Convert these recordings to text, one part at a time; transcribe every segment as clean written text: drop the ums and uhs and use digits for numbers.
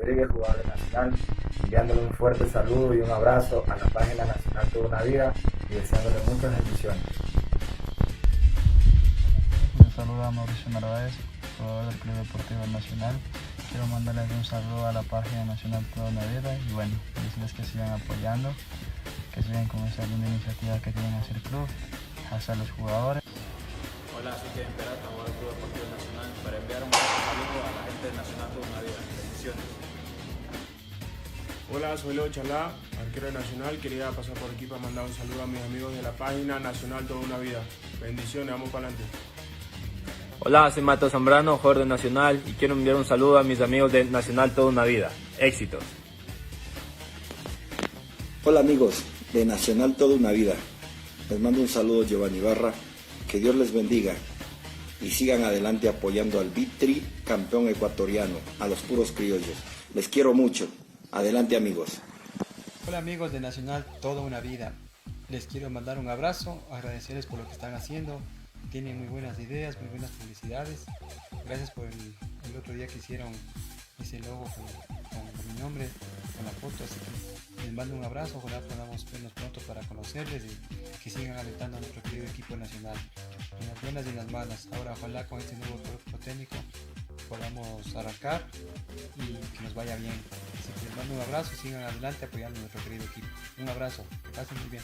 Rodríguez, jugador de Nacional, enviándole un fuerte saludo y un abrazo a la página Nacional Toda una Vida y deseándole muchas bendiciones. Un saludo a Mauricio Narváez, jugador del Club Deportivo Nacional. Quiero mandarles un saludo a la página Nacional Toda una Vida y bueno, decirles que sigan apoyando, que sigan con esa linda iniciativa que tienen hacia el club, hacia los jugadores. Hola, soy Kevin Peralta, jugador del Club Deportivo Nacional, para enviar un saludo a la gente de Nacional Toda una Vida. Bendiciones. Hola, soy Leo Chalá, arquero de Nacional. Quería pasar por aquí para mandar un saludo a mis amigos de la página Nacional Toda una Vida. Bendiciones, vamos para adelante. Hola, soy Mateo Zambrano, jugador de Nacional, y quiero enviar un saludo a mis amigos de Nacional Toda una Vida. Éxitos. Hola amigos de Nacional Toda una Vida. Les mando un saludo, Giovanni Barra. Que Dios les bendiga y sigan adelante apoyando al Vitri, campeón ecuatoriano, a los puros criollos. Les quiero mucho. Adelante amigos. Hola amigos de Nacional Toda una Vida. Les quiero mandar un abrazo, agradecerles por lo que están haciendo. Tienen muy buenas ideas, muy buenas publicidades. Gracias por el otro día que hicieron ese logo con mi nombre, con la foto. Así que les mando un abrazo, ojalá podamos vernos pronto para conocerles y que sigan alentando a nuestro querido equipo nacional. En las buenas y en las malas. Ahora ojalá con este nuevo cuerpo técnico podamos arrancar y que nos vaya bien. Así que les mando un abrazo y sigan adelante apoyando a nuestro querido equipo. Un abrazo, que pasen muy bien.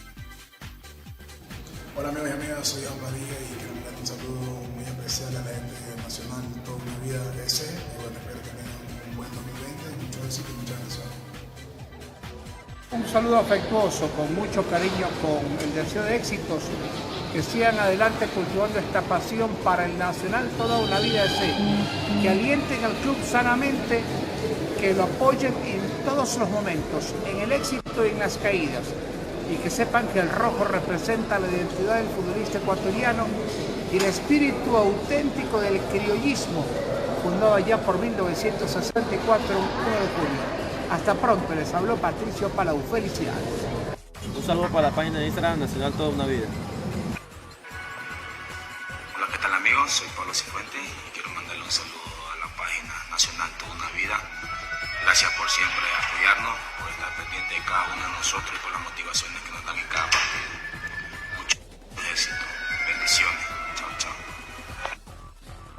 Hola amigos y amigas, soy Jan Padilla y quiero mandar un saludo muy especial a la gente de Nacional Toda una Vida S. Y bueno, espero que tengan un buen 2020, mucho éxito y muchas bendiciones. Un saludo afectuoso, con mucho cariño, con el deseo de éxitos, que sigan adelante cultivando esta pasión para el Nacional Toda una Vida S, que alienten al club sanamente, que lo apoyen en todos los momentos, en el éxito y en las caídas, y que sepan que el rojo representa la identidad del futbolista ecuatoriano y el espíritu auténtico del criollismo, fundado allá por 1964, 1 de julio. Hasta pronto, les habló Patricio Palau. Felicidades. Un saludo para la página de Instagram Nacional Toda una Vida. Hola, ¿qué tal amigos? Soy Pablo Cifuentes y quiero mandarle un saludo a la página Nacional Toda una Vida. Gracias por siempre apoyarnos, por estar pendiente de cada uno de nosotros y por las motivaciones que nos dan en cada partido. Mucho éxito. Bendiciones. Chao, chao.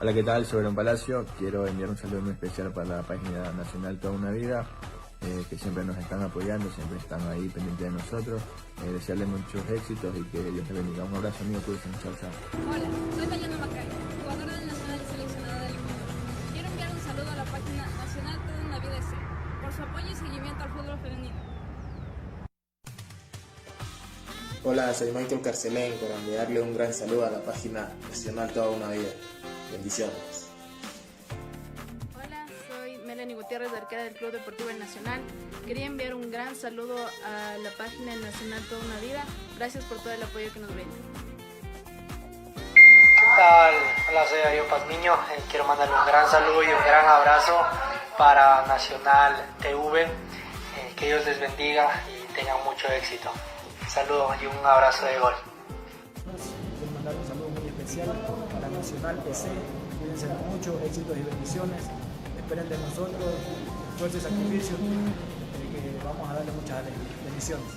Hola, ¿qué tal? Soy Aaron Palacio. Quiero enviar un saludo muy especial para la página Nacional Toda una Vida, que siempre nos están apoyando, siempre están ahí pendientes de nosotros. Desearles muchos éxitos y que Dios les bendiga. Un abrazo, amigo. Cuídense. Chao, chao. Hola, soy Dayana Macay, jugadora del Nacional y seleccionada del mundo. Quiero enviar un saludo a la página Nacional Toda una Vida S por su apoyo y seguimiento al fútbol femenino. Hola, soy Michael Carcelén para enviarle un gran saludo a la página Nacional Toda una Vida. Bendiciones. Hola, soy Melanie Gutiérrez, arquera del Club Deportivo El Nacional. Quería enviar un gran saludo a la página Nacional Toda una Vida. Gracias por todo el apoyo que nos brindan. ¿Qué tal? Hola, soy Darío Pazmiño. Quiero mandarle un gran saludo y un gran abrazo para Nacional TV. Que Dios les bendiga y tengan mucho éxito. Saludos y un abrazo de gol. Quiero mandar un saludo muy especial para Nacional PC. Cuídense mucho, éxitos y bendiciones. Esperen de nosotros esfuerzo y sacrificio, que vamos a darle muchas bendiciones.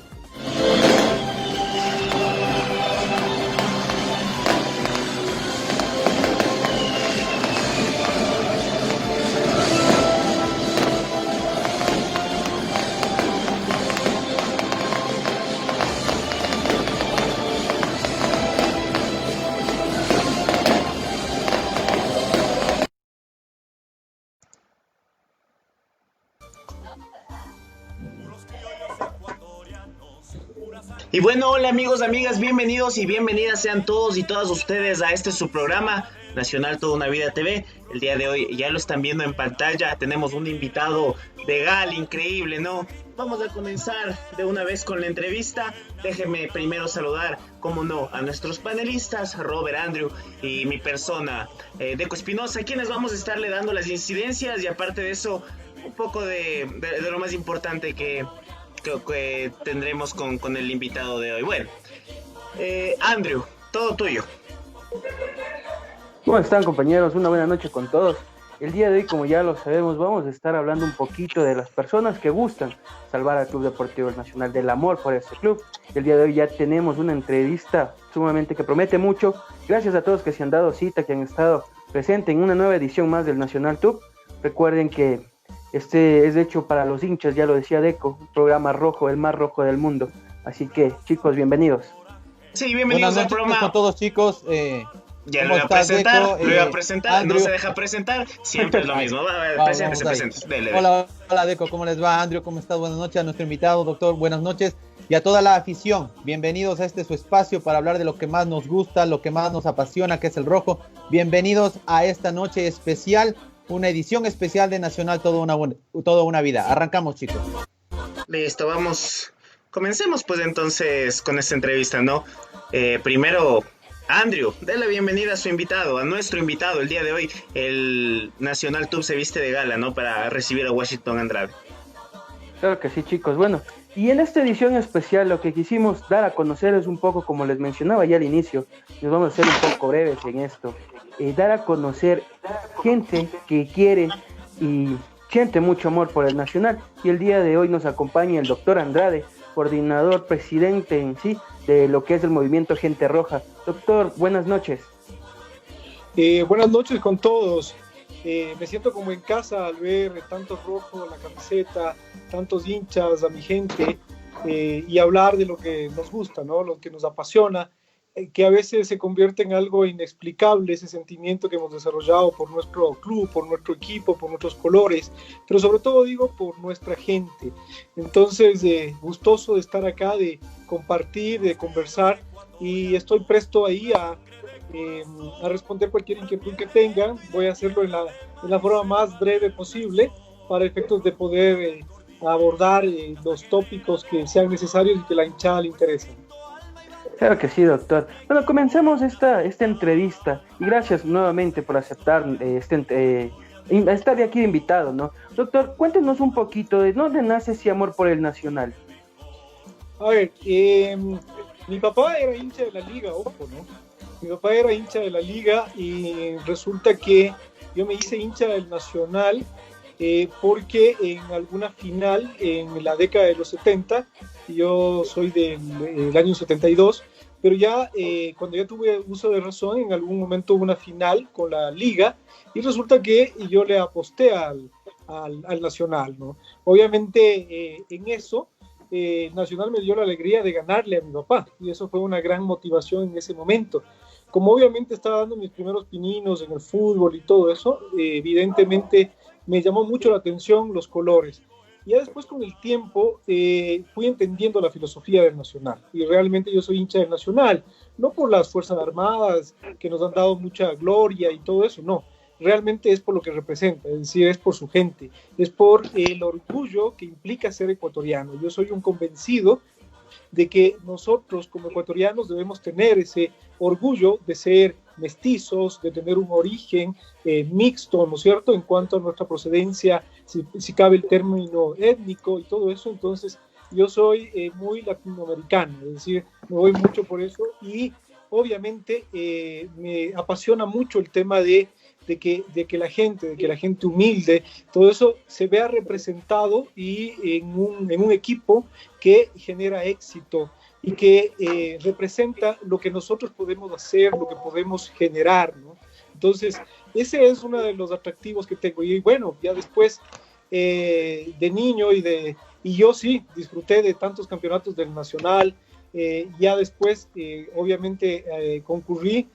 Y bueno, hola amigos, amigas, bienvenidos y bienvenidas sean todos y todas ustedes a este su programa Nacional Toda una Vida TV. El día de hoy ya lo están viendo en pantalla, tenemos un invitado de gala increíble, ¿no? Vamos a comenzar de una vez con la entrevista. Déjenme primero saludar, como no, a nuestros panelistas, Robert, Andrew y mi persona, Deco Espinosa, quienes vamos a estarle dando las incidencias y aparte de eso, un poco de lo más importante que tendremos con el invitado de hoy. Bueno, Andrew, todo tuyo. ¿Cómo están, compañeros? Una buena noche con todos. El día de hoy, como ya lo sabemos, vamos a estar hablando un poquito de las personas que gustan salvar al Club Deportivo Nacional, del amor por este club. El día de hoy ya tenemos una entrevista sumamente que promete mucho. Gracias a todos que se han dado cita, que han estado presentes en una nueva edición más del Nacional Tub. Recuerden que este es hecho para los hinchas, ya lo decía Deco, un programa rojo, el más rojo del mundo. Así que, chicos, bienvenidos. Sí, bienvenidos al programa. Con todos, chicos. Ya lo iba a presentar, Andrew. No se deja presentar, siempre es lo mismo. Preséntese. Dele. Hola, Deco, ¿cómo les va? Andrew, ¿cómo estás? Buenas noches a nuestro invitado, doctor, buenas noches. Y a toda la afición, bienvenidos a este su espacio para hablar de lo que más nos gusta, lo que más nos apasiona, que es el rojo. Bienvenidos a esta noche especial, una edición especial de Nacional Toda una Vida. Arrancamos, chicos. Listo, vamos. Comencemos pues entonces con esta entrevista, ¿no? Primero, Andrew, dé la bienvenida a su invitado, a nuestro invitado el día de hoy. El Nacional Tub se viste de gala, ¿no? Para recibir a Washington Andrade. Claro que sí, chicos. Bueno, y en esta edición especial lo que quisimos dar a conocer es un poco, como les mencionaba ya al inicio, nos vamos a hacer un poco breves en esto, dar a conocer gente que quiere y siente mucho amor por el Nacional. Y el día de hoy nos acompaña el doctor Andrade, coordinador, presidente en sí de lo que es el movimiento Gente Roja. Doctor, buenas noches. Buenas noches con todos. Me siento como en casa al ver tantos rojos, la camiseta, tantos hinchas, a mi gente, y hablar de lo que nos gusta, ¿no? Lo que nos apasiona, que a veces se convierte en algo inexplicable, ese sentimiento que hemos desarrollado por nuestro club, por nuestro equipo, por nuestros colores, pero sobre todo digo por nuestra gente. Entonces, gustoso de estar acá, de compartir, de conversar, y estoy presto ahí a responder cualquier inquietud que tengan. Voy a hacerlo en la forma más breve posible para efectos de poder abordar los tópicos que sean necesarios y que la hinchada le interesen. Claro que sí, doctor. Bueno, comencemos esta entrevista y gracias nuevamente por aceptar estar de aquí de invitado, ¿no? Doctor, cuéntenos un poquito de dónde nace ese amor por el Nacional. A ver, mi papá era hincha de la liga, ojo, ¿no? Mi papá era hincha de la liga y resulta que yo me hice hincha del Nacional porque en alguna final en la década de los 70, yo soy del año 72, pero ya cuando ya tuve uso de razón, en algún momento hubo una final con la liga y resulta que yo le aposté al Nacional, ¿no? Obviamente en eso Nacional me dio la alegría de ganarle a mi papá y eso fue una gran motivación en ese momento. Como obviamente estaba dando mis primeros pininos en el fútbol y todo eso, evidentemente me llamó mucho la atención los colores. Y ya después con el tiempo fui entendiendo la filosofía del Nacional. Y realmente yo soy hincha del Nacional, no por las Fuerzas Armadas que nos han dado mucha gloria y todo eso, no. Realmente es por lo que representa, es decir, es por su gente, es por el orgullo que implica ser ecuatoriano. Yo soy un convencido de que nosotros como ecuatorianos debemos tener ese orgullo de ser mestizos, de tener un origen mixto, ¿no es cierto?, en cuanto a nuestra procedencia, si cabe el término étnico y todo eso. Entonces yo soy muy latinoamericano, es decir, me voy mucho por eso y obviamente me apasiona mucho el tema de que la gente humilde, todo eso se vea representado y en un equipo que genera éxito y que representa lo que nosotros podemos hacer, lo que podemos generar, ¿no? Entonces, ese es uno de los atractivos que tengo. Y bueno, ya después de niño y yo sí disfruté de tantos campeonatos del Nacional. Ya después, obviamente, concurrí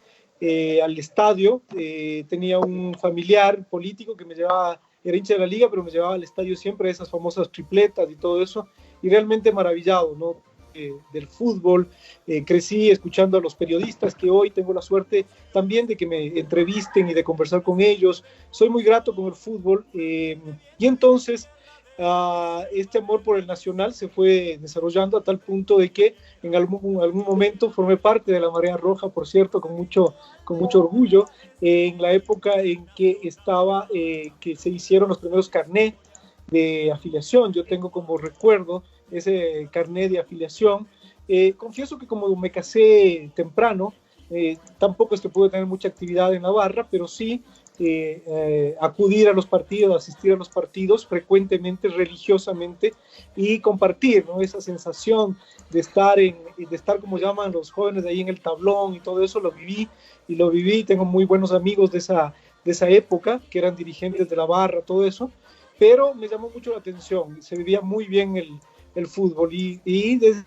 al estadio. Tenía un familiar político que me llevaba, era hincha de la liga, pero me llevaba al estadio siempre, esas famosas tripletas y todo eso, y realmente maravillado, ¿no? Del fútbol. Crecí escuchando a los periodistas que hoy tengo la suerte también de que me entrevisten y de conversar con ellos. Soy muy grato con el fútbol y entonces este amor por el Nacional se fue desarrollando a tal punto de que en algún momento formé parte de la Marea Roja, por cierto, con mucho orgullo, en la época en que que se hicieron los primeros carnets de afiliación. Yo tengo como recuerdo ese carnet de afiliación. Confieso que como me casé temprano, tampoco es que pude tener mucha actividad en la barra, pero sí acudir a los partidos, asistir a los partidos frecuentemente, religiosamente, y compartir, ¿no?, esa sensación de estar como llaman los jóvenes de ahí en el tablón y todo eso. Lo viví, tengo muy buenos amigos de esa época, que eran dirigentes de la barra, todo eso, pero me llamó mucho la atención, se vivía muy bien el fútbol, y desde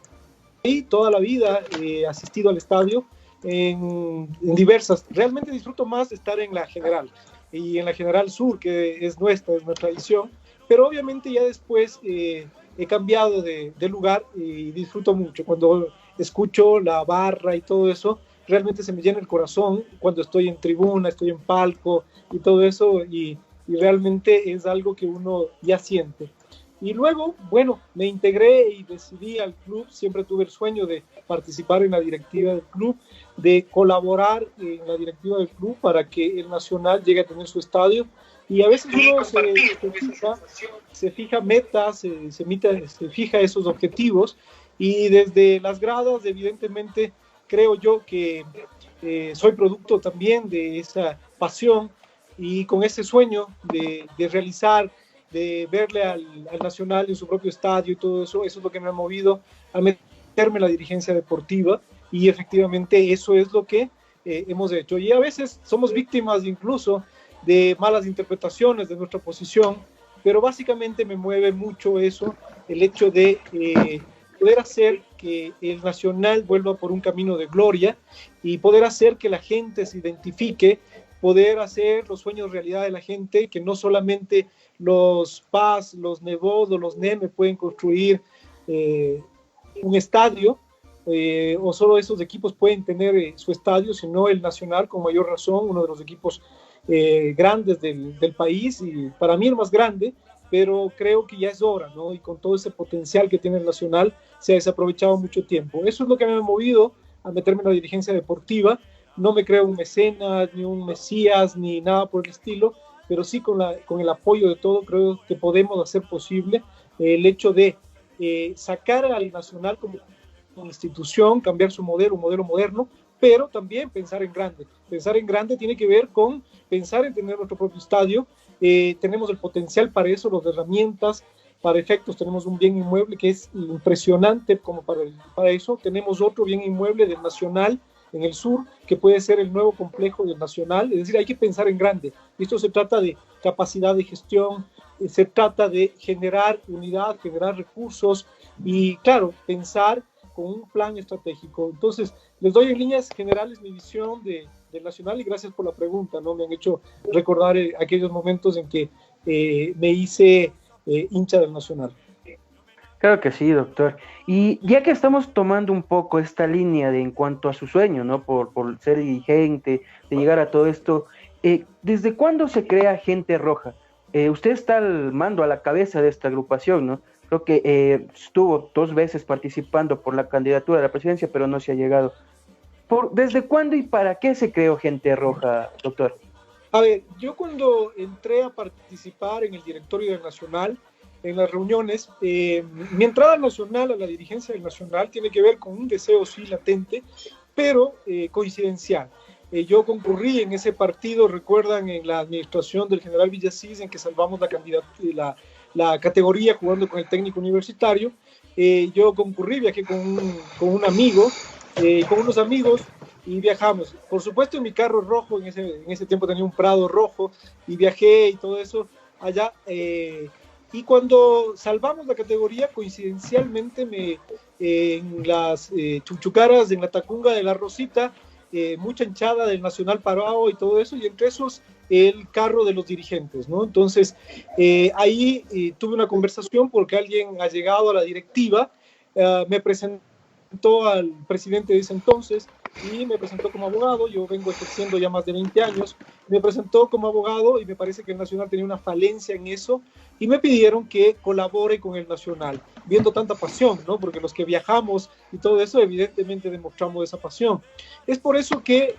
ahí toda la vida he asistido al estadio en diversas. Realmente disfruto más de estar en la General y en la General Sur, que es nuestra edición, pero obviamente ya después he cambiado de lugar y disfruto mucho. Cuando escucho la barra y todo eso, realmente se me llena el corazón cuando estoy en tribuna, estoy en palco y todo eso, y realmente es algo que uno ya siente. Y luego, bueno, me integré y decidí al club. Siempre tuve el sueño de participar en la directiva del club, de colaborar en la directiva del club para que el Nacional llegue a tener su estadio. Y a veces uno se fija metas, se fija esos objetivos, y desde las gradas, evidentemente, creo yo que soy producto también de esa pasión y con ese sueño de realizar, de verle al Nacional en su propio estadio y todo eso. Eso es lo que me ha movido a meterme en la dirigencia deportiva, y efectivamente eso es lo que hemos hecho. Y a veces somos víctimas incluso de malas interpretaciones de nuestra posición, pero básicamente me mueve mucho eso, el hecho de poder hacer que el Nacional vuelva por un camino de gloria y poder hacer que la gente se identifique, poder hacer los sueños realidad de la gente, que no solamente los Paz, los Nebot o los Neme pueden construir un estadio, o solo esos equipos pueden tener su estadio, sino el Nacional, con mayor razón, uno de los equipos grandes del país, y para mí el más grande, pero creo que ya es hora, ¿no? Y con todo ese potencial que tiene el Nacional, se ha desaprovechado mucho tiempo. Eso es lo que me ha movido a meterme en la dirigencia deportiva. No me creo un mecenas, ni un mesías, ni nada por el estilo, pero sí con el apoyo de todo creo que podemos hacer posible el hecho de sacar al Nacional como institución, cambiar su modelo, un modelo moderno, pero también pensar en grande. Pensar en grande tiene que ver con pensar en tener nuestro propio estadio. Tenemos el potencial para eso, las herramientas, para efectos. Tenemos un bien inmueble que es impresionante como para eso. Tenemos otro bien inmueble del Nacional en el sur, que puede ser el nuevo complejo del Nacional. Es decir, hay que pensar en grande. Esto se trata de capacidad de gestión, se trata de generar unidad, generar recursos y, claro, pensar con un plan estratégico. Entonces, les doy en líneas generales mi visión del Nacional, y gracias por la pregunta, ¿no? Me han hecho recordar aquellos momentos en que me hice hincha del Nacional. Claro que sí, doctor. Y ya que estamos tomando un poco esta línea en cuanto a su sueño, ¿no? Por ser dirigente, de llegar a todo esto, ¿desde cuándo se crea Gente Roja? Usted está al mando, a la cabeza de esta agrupación, ¿no? Creo que estuvo 2 veces participando por la candidatura a la presidencia, pero no se ha llegado. ¿Desde cuándo y para qué se creó Gente Roja, doctor? A ver, yo cuando entré a participar en el directorio del Nacional, en las reuniones, mi entrada al Nacional, a la dirigencia del Nacional, tiene que ver con un deseo sí latente, pero coincidencial. Yo concurrí en ese partido, recuerdan, en la administración del general Villasís, en que salvamos la categoría jugando con el técnico universitario. Yo concurrí, viajé con un amigo, con unos amigos, y viajamos. Por supuesto, en mi carro rojo, en ese tiempo tenía un Prado rojo, y viajé y todo eso allá. Y cuando salvamos la categoría, coincidencialmente en las chuchucaras, en la Tacunga de la Rosita, mucha hinchada del Nacional parado y todo eso, y entre esos el carro de los dirigentes, ¿no? Entonces ahí tuve una conversación porque alguien ha llegado a la directiva, me presentó al presidente de ese entonces y me presentó como abogado. Yo vengo ejerciendo ya más de 20 años, me presentó como abogado y me parece que el Nacional tenía una falencia en eso y me pidieron que colabore con el Nacional, viendo tanta pasión, ¿no? Porque los que viajamos y todo eso evidentemente demostramos esa pasión. Es por eso que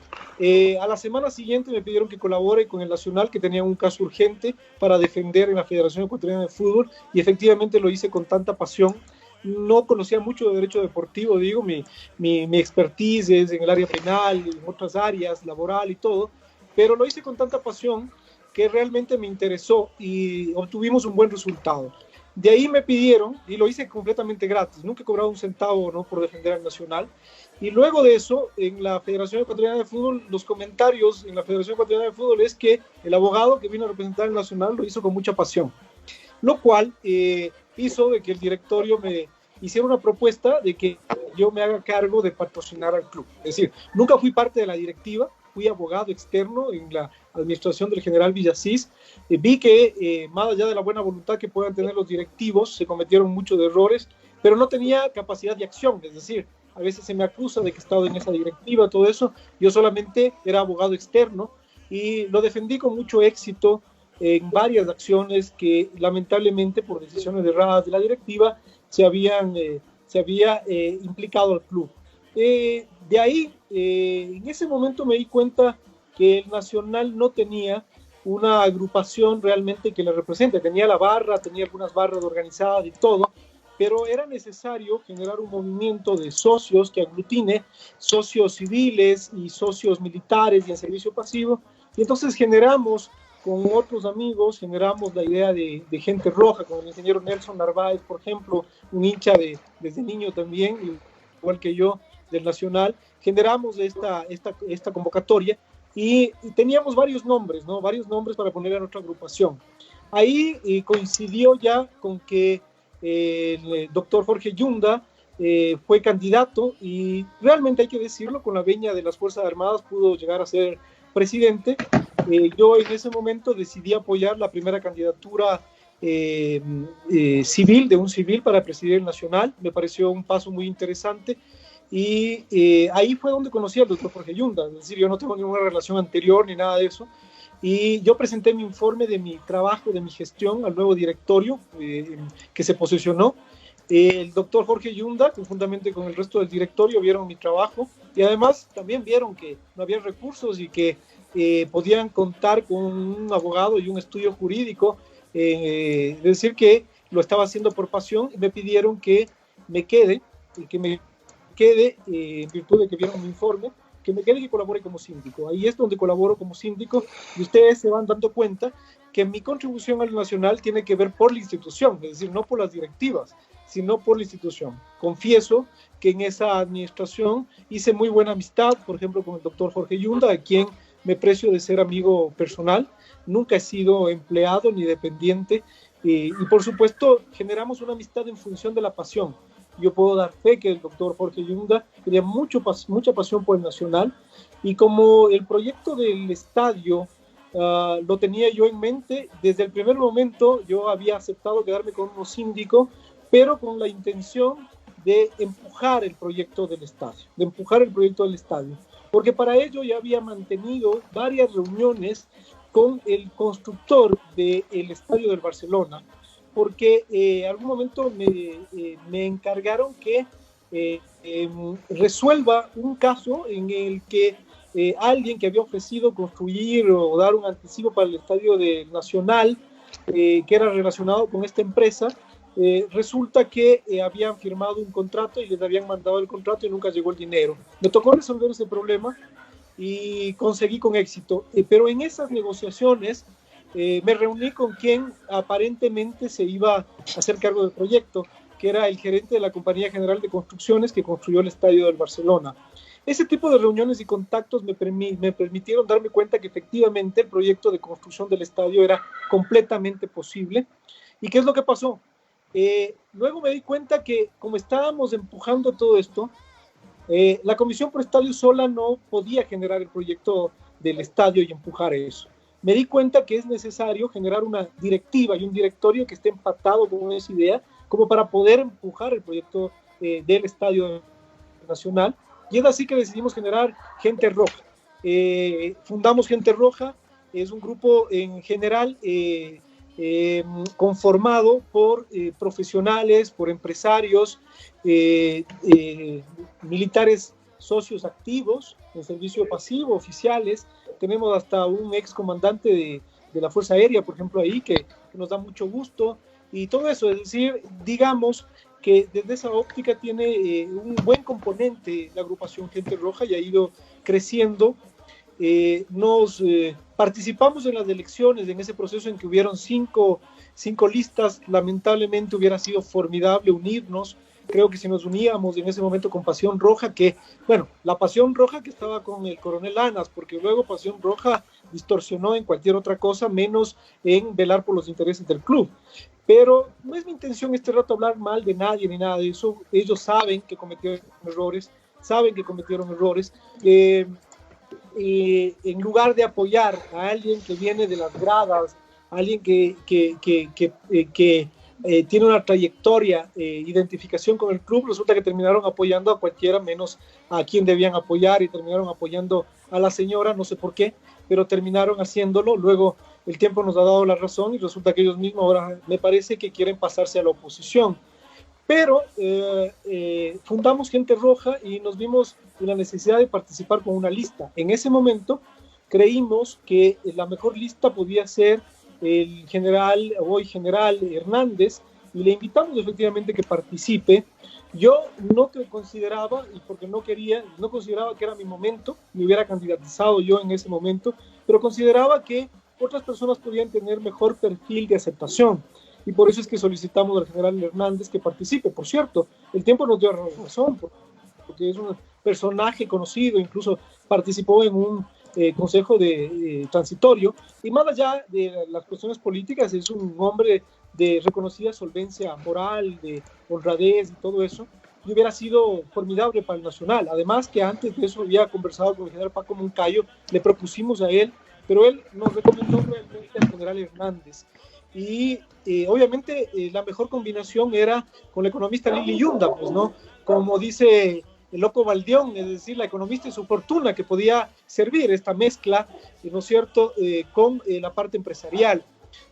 a la semana siguiente me pidieron que colabore con el Nacional, que tenía un caso urgente para defender en la Federación Ecuatoriana de Fútbol, y efectivamente lo hice con tanta pasión. No conocía mucho de derecho deportivo, mi expertise es en el área penal, en otras áreas, laboral y todo, pero lo hice con tanta pasión que realmente me interesó y obtuvimos un buen resultado. De ahí me pidieron, y lo hice completamente gratis, nunca he cobrado un centavo, ¿no?, por defender al Nacional. Y luego de eso, en la Federación Ecuatoriana de Fútbol, los comentarios en la Federación Ecuatoriana de Fútbol es que el abogado que vino a representar al Nacional lo hizo con mucha pasión, lo cual hizo de que el directorio me hiciera una propuesta de que yo me haga cargo de patrocinar al club. Es decir, nunca fui parte de la directiva, fui abogado externo en la administración del general Villasís. Vi que más allá de la buena voluntad que puedan tener los directivos, se cometieron muchos errores, pero no tenía capacidad de acción. Es decir, a veces se me acusa de que he estado en esa directiva, todo eso. Yo solamente era abogado externo y lo defendí con mucho éxito en varias acciones que lamentablemente por decisiones erradas de la directiva se había implicado al club. De ahí, en ese momento me di cuenta que el Nacional no tenía una agrupación realmente que le represente. Tenía la barra, tenía algunas barras organizadas y todo, pero era necesario generar un movimiento de socios que aglutine socios civiles y socios militares y en servicio pasivo. Y entonces generamos, con otros amigos, generamos la idea de gente roja, con el ingeniero Nelson Narváez, por ejemplo, un hincha desde niño también, igual que yo, del Nacional. Generamos esta convocatoria y teníamos varios nombres, ¿no? Varios nombres para poner a nuestra agrupación. Ahí coincidió ya con que el doctor Jorge Yunda fue candidato y realmente hay que decirlo, con la veña de las Fuerzas Armadas pudo llegar a ser presidente. Yo en ese momento decidí apoyar la primera candidatura civil, de un civil para presidir el Nacional. Me pareció un paso muy interesante y ahí fue donde conocí al doctor Jorge Yunda. Es decir, yo no tengo ninguna relación anterior ni nada de eso. Y yo presenté mi informe de mi trabajo, de mi gestión al nuevo directorio que se posesionó. El doctor Jorge Yunda, conjuntamente con el resto del directorio, vieron mi trabajo y además también vieron que no había recursos y que podían contar con un abogado y un estudio jurídico. Es decir, que lo estaba haciendo por pasión y me pidieron que me quede, en virtud de que vieron mi informe, que me quede y que colabore como síndico. Ahí es donde colaboro como síndico y ustedes se van dando cuenta que mi contribución al Nacional tiene que ver por la institución, es decir, no por las directivas, sino por la institución. Confieso que en esa administración hice muy buena amistad, por ejemplo, con el doctor Jorge Yunda, a quien me precio de ser amigo personal. Nunca he sido empleado ni dependiente y por supuesto generamos una amistad en función de la pasión. Yo puedo dar fe que el doctor Jorge Yunda tenía mucha pasión por el Nacional y como el proyecto del estadio lo tenía yo en mente, desde el primer momento yo había aceptado quedarme como síndico, pero con la intención de empujar el proyecto del estadio, porque para ello ya había mantenido varias reuniones con el constructor del estadio del Barcelona, porque en algún momento me encargaron que resuelva un caso en el que alguien que había ofrecido construir o dar un anticipo para el estadio del Nacional, que era relacionado con esta empresa, resulta que habían firmado un contrato y les habían mandado el contrato y nunca llegó el dinero. Me tocó resolver ese problema y conseguí con éxito, pero en esas negociaciones me reuní con quien aparentemente se iba a hacer cargo del proyecto, que era el gerente de la Compañía General de Construcciones que construyó el estadio del Barcelona. Ese tipo de reuniones y contactos me permitieron darme cuenta que efectivamente el proyecto de construcción del estadio era completamente posible. ¿Y qué es lo que pasó? Luego me di cuenta que como estábamos empujando todo esto, la Comisión por Estadio sola no podía generar el proyecto del estadio y empujar eso. Me di cuenta que es necesario generar una directiva y un directorio que esté empatado con esa idea, como para poder empujar el proyecto del Estadio Nacional. Y es así que decidimos generar Gente Roja. Fundamos Gente Roja, es un grupo en general conformado por profesionales, por empresarios, militares socios activos, en servicio pasivo, oficiales. Tenemos hasta un ex comandante de la Fuerza Aérea, por ejemplo, ahí, que nos da mucho gusto, y todo eso. Es decir, digamos que desde esa óptica tiene un buen componente la agrupación Gente Roja y ha ido creciendo. participamos en las elecciones, en ese proceso en que hubieron cinco listas. Lamentablemente hubiera sido formidable unirnos. Creo que si nos uníamos en ese momento con Pasión Roja, la Pasión Roja que estaba con el coronel Anas, porque luego Pasión Roja distorsionó en cualquier otra cosa menos en velar por los intereses del club. Pero no es mi intención este rato hablar mal de nadie ni nada de eso. Ellos saben que cometieron errores, en lugar de apoyar a alguien que viene de las gradas, a alguien que tiene una trayectoria, identificación con el club, resulta que terminaron apoyando a cualquiera menos a quien debían apoyar, y terminaron apoyando a la señora, no sé por qué, pero terminaron haciéndolo. Luego el tiempo nos ha dado la razón y resulta que ellos mismos ahora me parece que quieren pasarse a la oposición. Pero fundamos Gente Roja y nos vimos en la necesidad de participar con una lista. En ese momento creímos que la mejor lista podía ser el hoy general Hernández, y le invitamos efectivamente que participe. Yo no consideraba, y porque no consideraba que era mi momento, me hubiera candidatizado yo en ese momento, pero consideraba que otras personas podían tener mejor perfil de aceptación, y por eso es que solicitamos al general Hernández que participe. Por cierto, el tiempo nos dio razón, porque es un personaje conocido, incluso participó en un consejo transitorio, y más allá de las cuestiones políticas, es un hombre de reconocida solvencia moral, de honradez y todo eso, y hubiera sido formidable para el Nacional. Además que antes de eso había conversado con el general Paco Moncayo, le propusimos a él, pero él nos recomendó realmente al general Hernández. Y obviamente la mejor combinación era con la economista Lili Yunda, pues, ¿no? Como dice el loco Valdión, es decir, la economista y su fortuna, que podía servir esta mezcla, ¿no es cierto?, con la parte empresarial.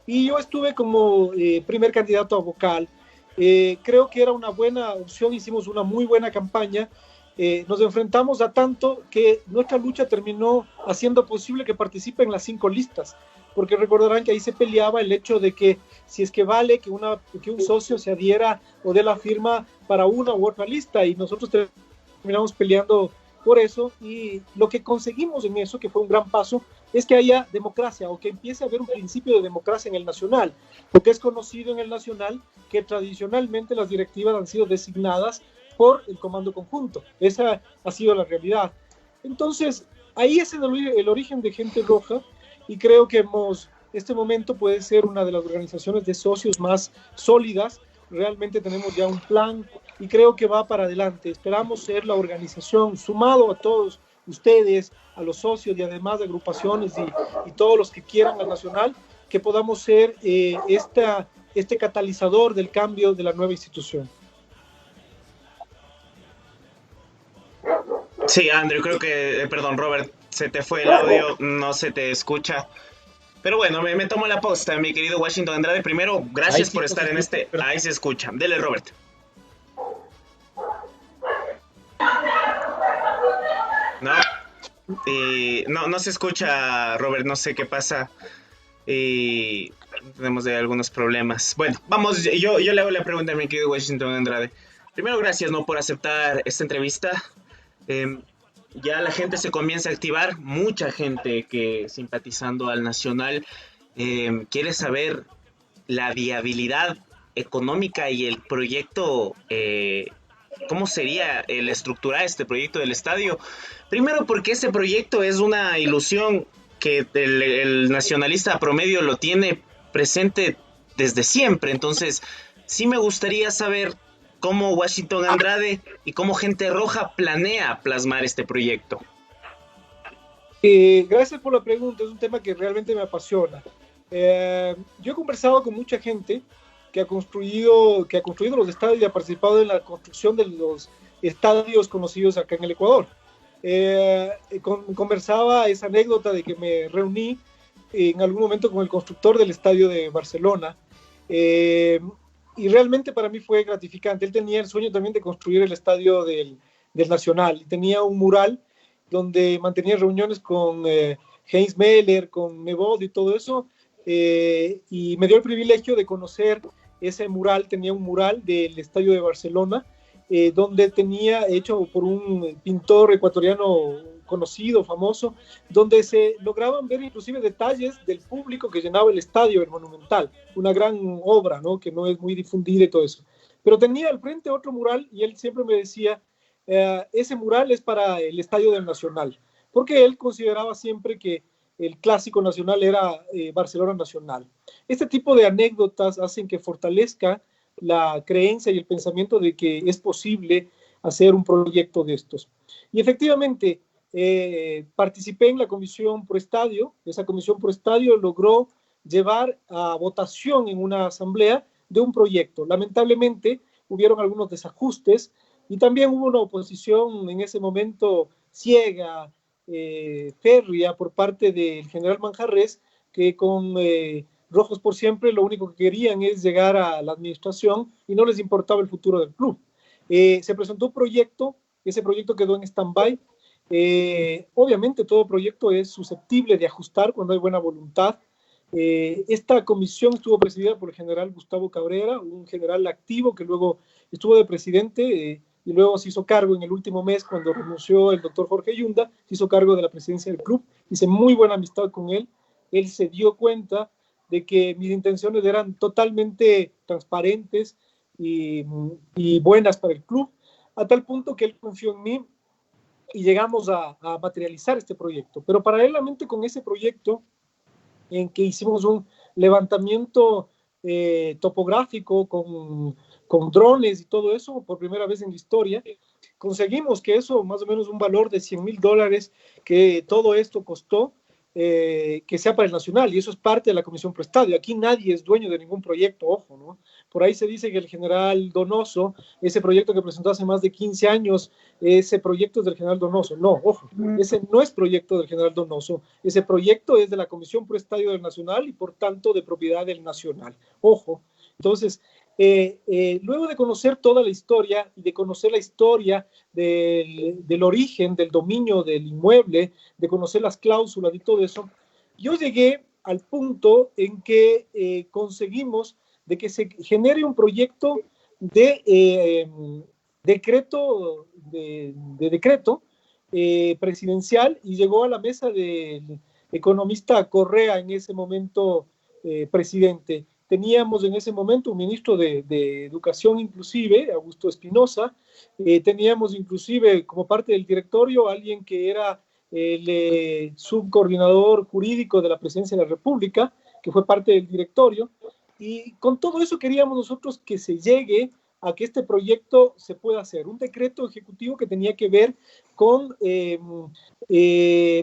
Y yo estuve como primer candidato a vocal. Creo que era una buena opción, hicimos una muy buena campaña. Nos enfrentamos a tanto que nuestra lucha terminó haciendo posible que participen las 5 listas, porque recordarán que ahí se peleaba el hecho de que si es que vale que un socio se adhiera o dé la firma para una u otra lista, y nosotros terminamos peleando por eso, y lo que conseguimos en eso, que fue un gran paso, es que haya democracia, o que empiece a haber un principio de democracia en el Nacional, porque es conocido en el Nacional que tradicionalmente las directivas han sido designadas por el comando conjunto. Esa ha sido la realidad. Entonces, ahí es el origen de Gente Roja, y creo que este momento puede ser una de las organizaciones de socios más sólidas. Realmente tenemos ya un plan y creo que va para adelante. Esperamos ser la organización, sumado a todos ustedes, a los socios y además de agrupaciones y todos los que quieran al Nacional, que podamos ser este catalizador del cambio de la nueva institución. Sí, Andrew, creo que, perdón, Robert, se te fue el audio, no se te escucha. Pero bueno, me tomo la posta, mi querido Washington Andrade. Primero, gracias por estar en este... Ahí se escucha. Dele, Robert. No se escucha, Robert, no sé qué pasa. Tenemos algunos problemas. Bueno, vamos, yo le hago la pregunta a mi querido Washington Andrade. Primero, gracias por aceptar esta entrevista. Ya la gente se comienza a activar, mucha gente que simpatizando al Nacional quiere saber la viabilidad económica y el proyecto, cómo sería el estructurar este proyecto del estadio. Primero porque este proyecto es una ilusión que el nacionalista promedio lo tiene presente desde siempre, entonces sí me gustaría saber cómo Washington Andrade y cómo Gente Roja planea plasmar este proyecto. Gracias por la pregunta, es un tema que realmente me apasiona. Yo he conversado con mucha gente que ha construido los estadios y ha participado en la construcción de los estadios conocidos acá en el Ecuador. Conversaba esa anécdota de que me reuní en algún momento con el constructor del estadio de Barcelona, y realmente para mí fue gratificante. Él tenía el sueño también de construir el estadio del Nacional, y tenía un mural donde mantenía reuniones con Heinz Meller, con Nebot y todo eso, y me dio el privilegio de conocer ese mural. Tenía un mural del estadio de Barcelona, donde tenía hecho por un pintor ecuatoriano conocido, famoso, donde se lograban ver inclusive detalles del público que llenaba el estadio, el Monumental, una gran obra, ¿no? Que no es muy difundida y todo eso. Pero tenía al frente otro mural y él siempre me decía, ese mural es para el estadio del Nacional, porque él consideraba siempre que el clásico nacional era Barcelona Nacional. Este tipo de anécdotas hacen que fortalezca la creencia y el pensamiento de que es posible hacer un proyecto de estos. Y efectivamente, participé en la comisión pro estadio. Esa comisión pro estadio logró llevar a votación en una asamblea de un proyecto. Lamentablemente, hubieron algunos desajustes y también hubo una oposición en ese momento ciega, férrea por parte del general Manjarrés, que con Rojos por Siempre lo único que querían es llegar a la administración y no les importaba el futuro del club. Se presentó un proyecto, ese proyecto quedó en stand-by. Obviamente todo proyecto es susceptible de ajustar cuando hay buena voluntad. Esta comisión estuvo presidida por el general Gustavo Cabrera, un general activo que luego estuvo de presidente y luego se hizo cargo en el último mes cuando renunció el doctor Jorge Yunda, se hizo cargo de la presidencia del club. Hice muy buena amistad con él. Él se dio cuenta de que mis intenciones eran totalmente transparentes y buenas para el club, a tal punto que él confió en mí y llegamos a materializar este proyecto. Pero paralelamente con ese proyecto, en que hicimos un levantamiento topográfico con drones y todo eso, por primera vez en la historia, conseguimos que eso, más o menos un valor de $100,000, que todo esto costó, que sea para el Nacional, y eso es parte de la Comisión Pro Estadio. Aquí nadie es dueño de ningún proyecto, ojo, ¿no? Por ahí se dice que el general Donoso, ese proyecto que presentó hace más de 15 años, ese proyecto es del general Donoso. No, ojo, ese no es proyecto del general Donoso, ese proyecto es de la Comisión Pro Estadio del Nacional y por tanto de propiedad del Nacional. Ojo, entonces, luego de conocer toda la historia y de conocer la historia del origen, del dominio del inmueble, de conocer las cláusulas y todo eso, yo llegué al punto en que conseguimos de que se genere un proyecto de decreto presidencial y llegó a la mesa del economista Correa, en ese momento presidente. Teníamos en ese momento un ministro de Educación inclusive, Augusto Espinosa, teníamos inclusive como parte del directorio alguien que era el subcoordinador jurídico de la Presidencia de la República, que fue parte del directorio, y con todo eso queríamos nosotros que se llegue a que este proyecto se pueda hacer, un decreto ejecutivo que tenía que ver con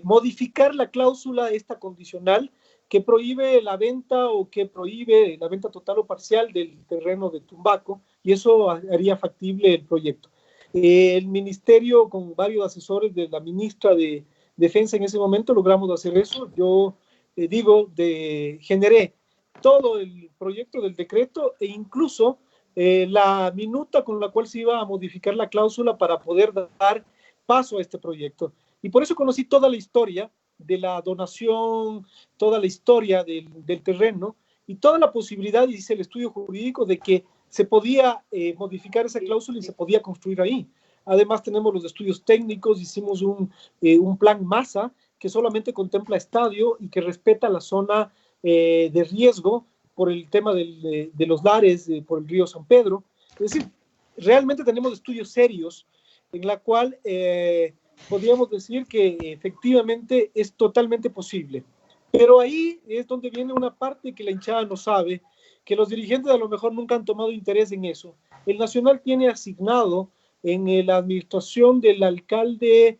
modificar la cláusula esta condicional que prohíbe la venta o que prohíbe la venta total o parcial del terreno de Tumbaco, y eso haría factible el proyecto. El ministerio, con varios asesores de la ministra de Defensa en ese momento, logramos hacer eso. Yo generé todo el proyecto del decreto e incluso la minuta con la cual se iba a modificar la cláusula para poder dar paso a este proyecto. Y por eso conocí toda la historia de la donación, toda la historia del terreno y toda la posibilidad, y hice el estudio jurídico de que se podía modificar esa cláusula y se podía construir ahí. Además tenemos los estudios técnicos, hicimos un plan MASA que solamente contempla estadio y que respeta la zona de riesgo por el tema de los lares, por el río San Pedro. Es decir, realmente tenemos estudios serios en la cual podríamos decir que efectivamente es totalmente posible. Pero ahí es donde viene una parte que la hinchada no sabe, que los dirigentes a lo mejor nunca han tomado interés en eso. El Nacional tiene asignado en la administración del alcalde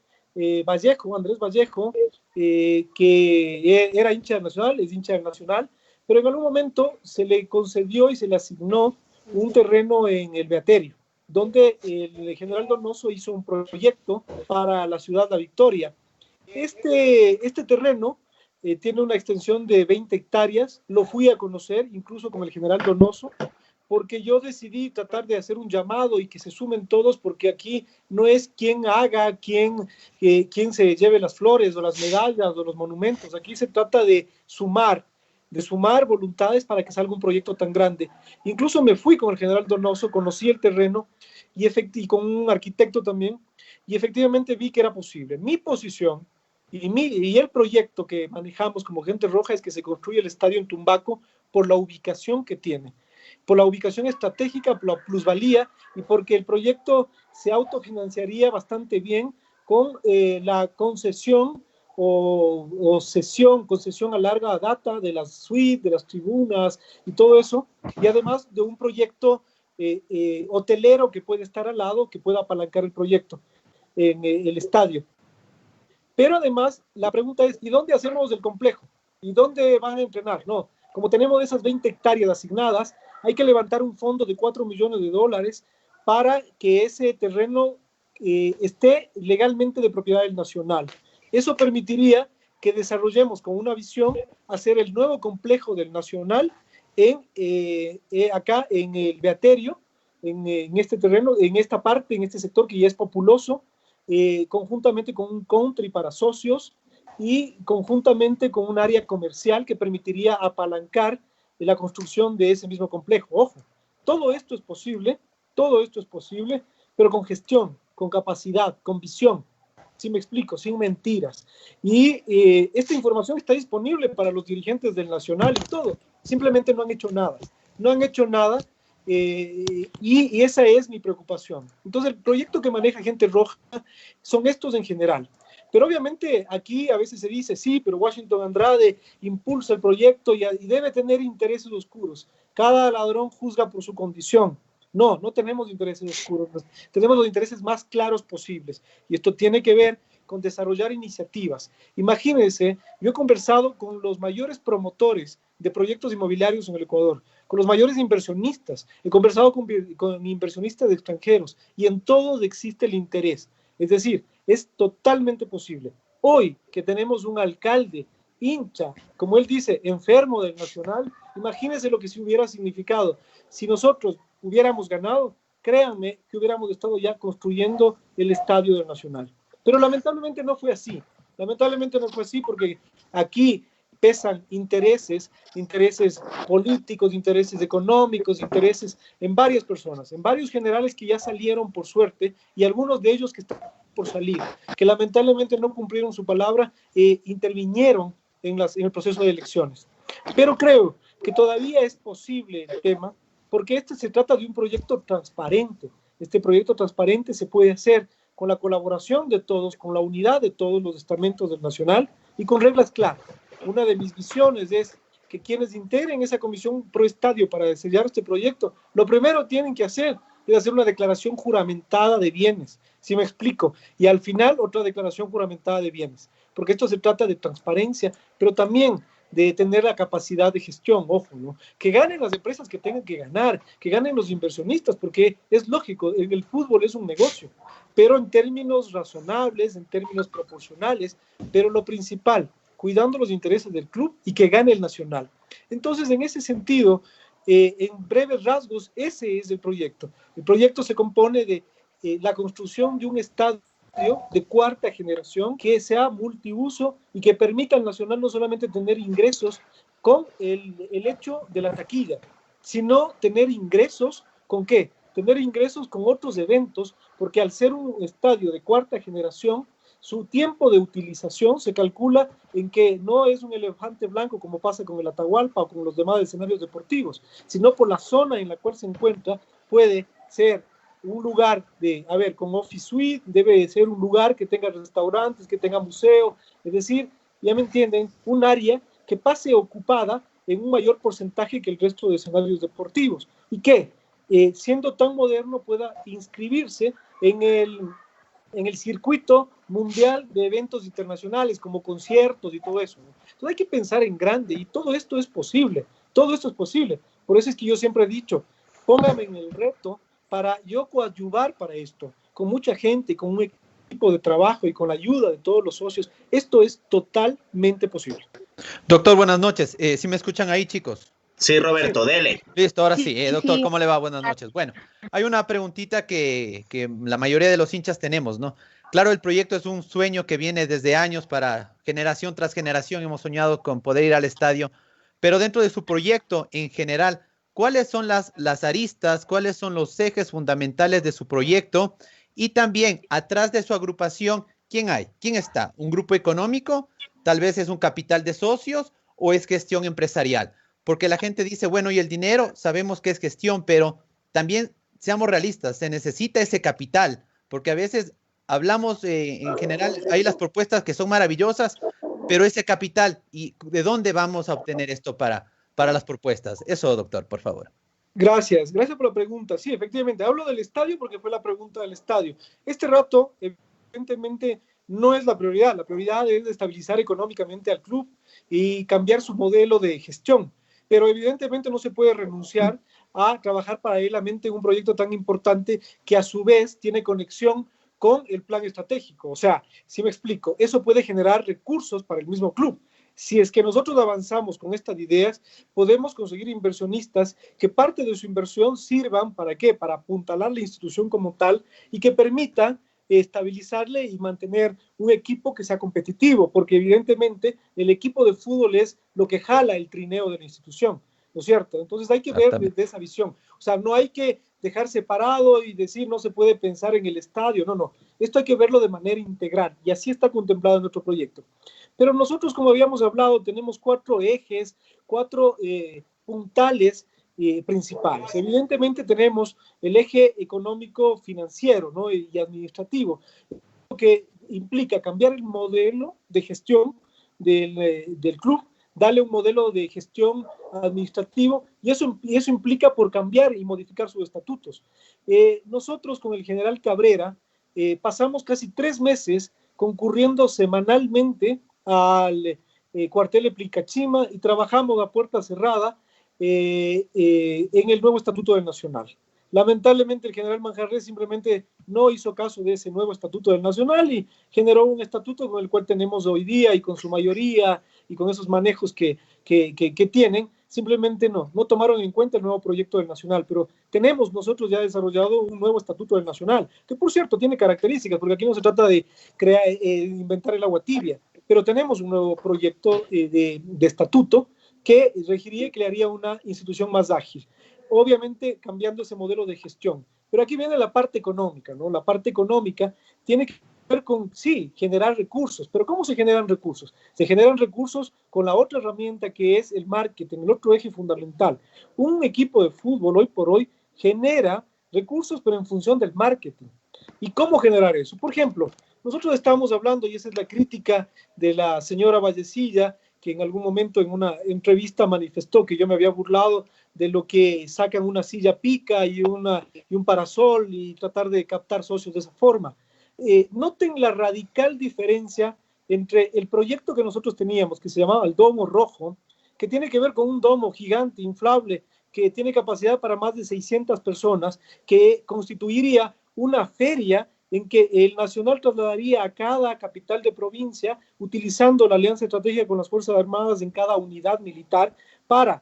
Vallejo, Andrés Vallejo, que era hincha del Nacional, es hincha del Nacional, pero en algún momento se le concedió y se le asignó un terreno en el Beaterio, donde el general Donoso hizo un proyecto para la ciudad de La Victoria. Este terreno tiene una extensión de 20 hectáreas, lo fui a conocer incluso con el general Donoso, porque yo decidí tratar de hacer un llamado y que se sumen todos, porque aquí no es quién haga, quién se lleve las flores o las medallas o los monumentos, aquí se trata de sumar voluntades para que salga un proyecto tan grande. Incluso me fui con el general Donoso, conocí el terreno y con un arquitecto también, y efectivamente vi que era posible. Mi posición y el proyecto que manejamos como Gente Roja es que se construye el estadio en Tumbaco por la ubicación que tiene, por la ubicación estratégica, por la plusvalía y porque el proyecto se autofinanciaría bastante bien con la concesión concesión a larga data de las suites, de las tribunas y todo eso, y además de un proyecto hotelero que puede estar al lado, que pueda apalancar el proyecto en el estadio. Pero además, la pregunta es, ¿y dónde hacemos el complejo? ¿Y dónde van a entrenar? No, como tenemos esas 20 hectáreas asignadas, hay que levantar un fondo de $4 millones para que ese terreno esté legalmente de propiedad del Nacional. Eso permitiría que desarrollemos con una visión hacer el nuevo complejo del Nacional acá en el Beaterio, en este terreno, en esta parte, en este sector que ya es populoso, conjuntamente con un country para socios y conjuntamente con un área comercial que permitiría apalancar la construcción de ese mismo complejo. Ojo, todo esto es posible, pero con gestión, con capacidad, con visión. ¿Sí me explico? Sin mentiras. Y esta información está disponible para los dirigentes del Nacional y todo. Simplemente no han hecho nada. No han hecho nada y esa es mi preocupación. Entonces, el proyecto que maneja Gente Roja son estos en general. Pero obviamente aquí a veces se dice, sí, pero Washington Andrade impulsa el proyecto y debe tener intereses oscuros. Cada ladrón juzga por su condición. No, no tenemos intereses oscuros, tenemos los intereses más claros posibles. Y esto tiene que ver con desarrollar iniciativas. Imagínense, yo he conversado con los mayores promotores de proyectos inmobiliarios en el Ecuador, con los mayores inversionistas, he conversado con inversionistas extranjeros y en todos existe el interés. Es decir, es totalmente posible. Hoy que tenemos un alcalde hincha, como él dice, enfermo del Nacional, imagínense lo que se hubiera significado si nosotros hubiéramos ganado, créanme que hubiéramos estado ya construyendo el estadio del Nacional. Pero lamentablemente no fue así. Lamentablemente no fue así porque aquí pesan intereses políticos, intereses económicos, intereses en varias personas, en varios generales que ya salieron por suerte y algunos de ellos que están por salir, que lamentablemente no cumplieron su palabra e intervinieron en el proceso de elecciones. Pero creo que todavía es posible el tema porque se trata de un proyecto transparente. Este proyecto transparente se puede hacer con la colaboración de todos, con la unidad de todos los estamentos del Nacional y con reglas claras. Una de mis visiones es que quienes integren esa comisión pro estadio para desarrollar este proyecto, lo primero tienen que hacer es hacer una declaración juramentada de bienes, ¿sí me explico? Y al final otra declaración juramentada de bienes, porque esto se trata de transparencia, pero también de tener la capacidad de gestión, ojo, ¿no? Que ganen las empresas que tengan que ganar, que ganen los inversionistas, porque es lógico, el fútbol es un negocio, pero en términos razonables, en términos proporcionales, pero lo principal, cuidando los intereses del club y que gane el Nacional. Entonces, en ese sentido, en breves rasgos, ese es el proyecto. El proyecto se compone de la construcción de un estadio de cuarta generación que sea multiuso y que permita al Nacional no solamente tener ingresos con el hecho de la taquilla, sino tener ingresos ¿con qué? Tener ingresos con otros eventos, porque al ser un estadio de cuarta generación, su tiempo de utilización se calcula en que no es un elefante blanco como pasa con el Atahualpa o con los demás escenarios deportivos, sino por la zona en la cual se encuentra, puede ser un lugar con office suite, debe ser un lugar que tenga restaurantes, que tenga museo, es decir, ya me entienden, un área que pase ocupada en un mayor porcentaje que el resto de escenarios deportivos y que, siendo tan moderno, pueda inscribirse en el circuito mundial de eventos internacionales como conciertos y todo eso, ¿no? Entonces hay que pensar en grande y todo esto es posible, todo esto es posible. Por eso es que yo siempre he dicho, póngame en el reto para yo coadyuvar para esto, con mucha gente, con un equipo de trabajo y con la ayuda de todos los socios, esto es totalmente posible. Doctor, buenas noches. ¿Sí me escuchan ahí, chicos? Sí, Roberto, dele. Listo, ahora sí. Doctor, ¿cómo le va? Buenas noches. Bueno, hay una preguntita que la mayoría de los hinchas tenemos, ¿no? Claro, el proyecto es un sueño que viene desde años para generación tras generación. Hemos soñado con poder ir al estadio, pero dentro de su proyecto en general, cuáles son las aristas, cuáles son los ejes fundamentales de su proyecto y también atrás de su agrupación, ¿quién hay? ¿Quién está? ¿Un grupo económico? ¿Tal vez es un capital de socios o es gestión empresarial? Porque la gente dice, bueno, y el dinero, sabemos que es gestión, pero también seamos realistas, se necesita ese capital, porque a veces hablamos en general, hay las propuestas que son maravillosas, pero ese capital, ¿y de dónde vamos a obtener esto para las propuestas? Eso, doctor, por favor. Gracias por la pregunta. Sí, efectivamente, hablo del estadio porque fue la pregunta del estadio. Este rato, evidentemente, no es la prioridad es estabilizar económicamente al club y cambiar su modelo de gestión, pero evidentemente no se puede renunciar a trabajar paralelamente en un proyecto tan importante que a su vez tiene conexión con el plan estratégico. O sea, si me explico, eso puede generar recursos para el mismo club. Si es que nosotros avanzamos con estas ideas, podemos conseguir inversionistas que parte de su inversión sirvan ¿para qué? Para apuntalar la institución como tal y que permitan estabilizarle y mantener un equipo que sea competitivo, porque evidentemente el equipo de fútbol es lo que jala el trineo de la institución, ¿no es cierto? Entonces hay que ver desde esa visión. O sea, no hay que dejar separado y decir no se puede pensar en el estadio, no. Esto hay que verlo de manera integral y así está contemplado en nuestro proyecto. Pero nosotros, como habíamos hablado, tenemos 4 ejes, 4 puntales principales. Evidentemente tenemos el eje económico financiero, ¿no? y administrativo, que implica cambiar el modelo de gestión del club, darle un modelo de gestión administrativo, y eso implica por cambiar y modificar sus estatutos. Nosotros con el general Cabrera pasamos casi 3 meses concurriendo semanalmente al cuartel de Plicachima y trabajamos a puerta cerrada en el nuevo estatuto del Nacional. Lamentablemente el general Manjarrés simplemente no hizo caso de ese nuevo estatuto del Nacional y generó un estatuto con el cual tenemos hoy día y con su mayoría y con esos manejos que tienen, simplemente no tomaron en cuenta el nuevo proyecto del Nacional, pero tenemos nosotros ya desarrollado un nuevo estatuto del Nacional, que por cierto tiene características, porque aquí no se trata de inventar el agua tibia, pero tenemos un nuevo proyecto de estatuto que regiría y crearía una institución más ágil, obviamente cambiando ese modelo de gestión. Pero aquí viene la parte económica, ¿no? La parte económica tiene que ver con, sí, generar recursos, pero ¿cómo se generan recursos? Se generan recursos con la otra herramienta que es el marketing, el otro eje fundamental. Un equipo de fútbol hoy por hoy genera recursos, pero en función del marketing. ¿Y cómo generar eso? Por ejemplo, nosotros estamos hablando, y esa es la crítica de la señora Vallecilla, que en algún momento en una entrevista manifestó que yo me había burlado de lo que sacan una silla pica y un parasol y tratar de captar socios de esa forma. Noten la radical diferencia entre el proyecto que nosotros teníamos, que se llamaba el Domo Rojo, que tiene que ver con un domo gigante, inflable, que tiene capacidad para más de 600 personas, que constituiría una feria en que el Nacional trasladaría a cada capital de provincia, utilizando la alianza estratégica con las Fuerzas Armadas en cada unidad militar, para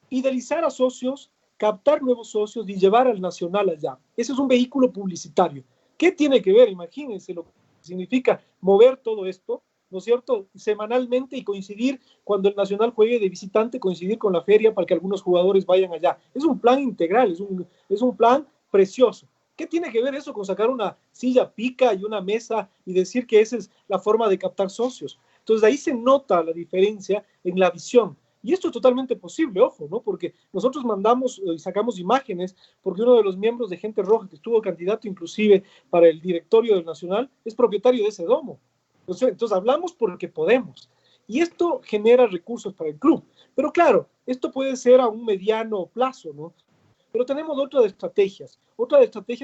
fidelizar a socios, captar nuevos socios y llevar al Nacional allá. Ese es un vehículo publicitario. ¿Qué tiene que ver? Imagínense lo que significa mover todo esto, ¿no es cierto?, semanalmente y coincidir cuando el Nacional juegue de visitante, coincidir con la feria para que algunos jugadores vayan allá. Es un plan integral, es un plan precioso. ¿Qué tiene que ver eso con sacar una silla pica y una mesa y decir que esa es la forma de captar socios? Entonces ahí se nota la diferencia en la visión. Y esto es totalmente posible, ojo, ¿no? Porque nosotros mandamos y sacamos imágenes, porque uno de los miembros de Gente Roja, que estuvo candidato inclusive para el directorio del Nacional, es propietario de ese domo. Entonces hablamos porque podemos. Y esto genera recursos para el club. Pero claro, esto puede ser a un mediano plazo, ¿no? Pero tenemos otras estrategias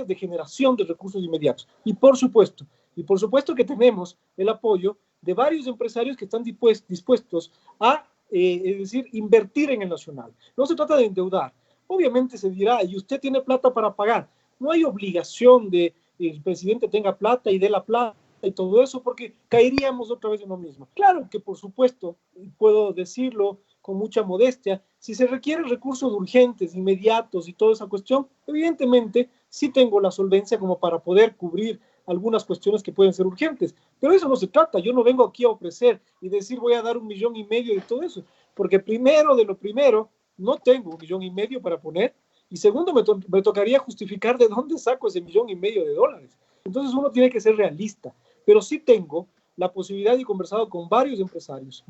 de generación de recursos inmediatos. Y por supuesto que tenemos el apoyo de varios empresarios que están dispuestos a, es decir, invertir en el Nacional. No se trata de endeudar. Obviamente se dirá, y usted tiene plata para pagar. No hay obligación de que el presidente tenga plata y dé la plata y todo eso, porque caeríamos otra vez en lo mismo. Claro que por supuesto, puedo decirlo con mucha modestia, si se requieren recursos urgentes, inmediatos y toda esa cuestión, evidentemente sí tengo la solvencia como para poder cubrir algunas cuestiones que pueden ser urgentes, pero eso no se trata. Yo no vengo aquí a ofrecer y decir voy a dar 1,5 millones de todo eso, porque primero de lo primero no tengo 1,5 millones para poner, y segundo, me tocaría justificar de dónde saco ese 1,5 millones de dólares. Entonces uno tiene que ser realista, pero sí tengo la posibilidad, y he conversado con varios empresarios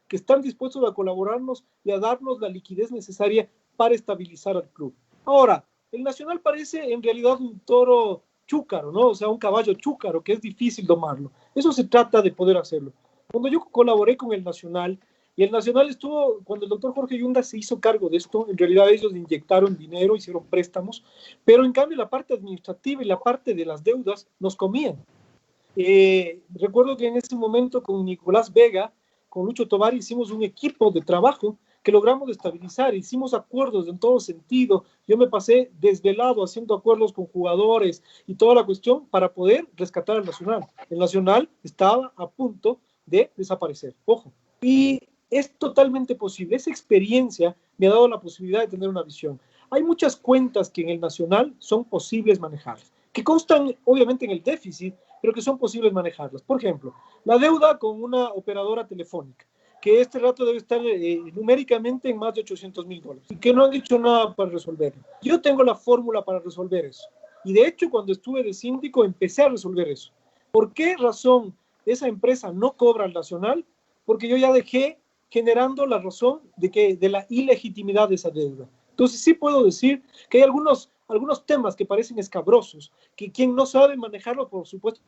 que están dispuestos a colaborarnos y a darnos la liquidez necesaria para estabilizar al club. Ahora, el Nacional parece en realidad un toro chúcaro, ¿no? O sea, un caballo chúcaro que es difícil domarlo. Eso se trata de poder hacerlo. Cuando yo colaboré con el Nacional, y el Nacional estuvo, cuando el doctor Jorge Yunda se hizo cargo de esto, en realidad ellos inyectaron dinero, hicieron préstamos, pero en cambio la parte administrativa y la parte de las deudas nos comían. Recuerdo que en ese momento con Nicolás Vega, con Lucho Tovar, hicimos un equipo de trabajo que logramos estabilizar, hicimos acuerdos en todo sentido. Yo me pasé desvelado haciendo acuerdos con jugadores y toda la cuestión para poder rescatar al Nacional. El Nacional estaba a punto de desaparecer, ojo, y es totalmente posible. Esa experiencia me ha dado la posibilidad de tener una visión. Hay muchas cuentas que en el Nacional son posibles manejarlas, que constan obviamente en el déficit, pero que son posibles manejarlas. Por ejemplo, la deuda con una operadora telefónica, que este rato debe estar numéricamente en más de $800,000 y que no han dicho nada para resolverlo. Yo tengo la fórmula para resolver eso. Y de hecho, cuando estuve de síndico, empecé a resolver eso. ¿Por qué razón esa empresa no cobra al Nacional? Porque yo ya dejé generando la razón de la ilegitimidad de esa deuda. Entonces sí puedo decir que hay algunos temas que parecen escabrosos, que quien no sabe manejarlo, por supuesto,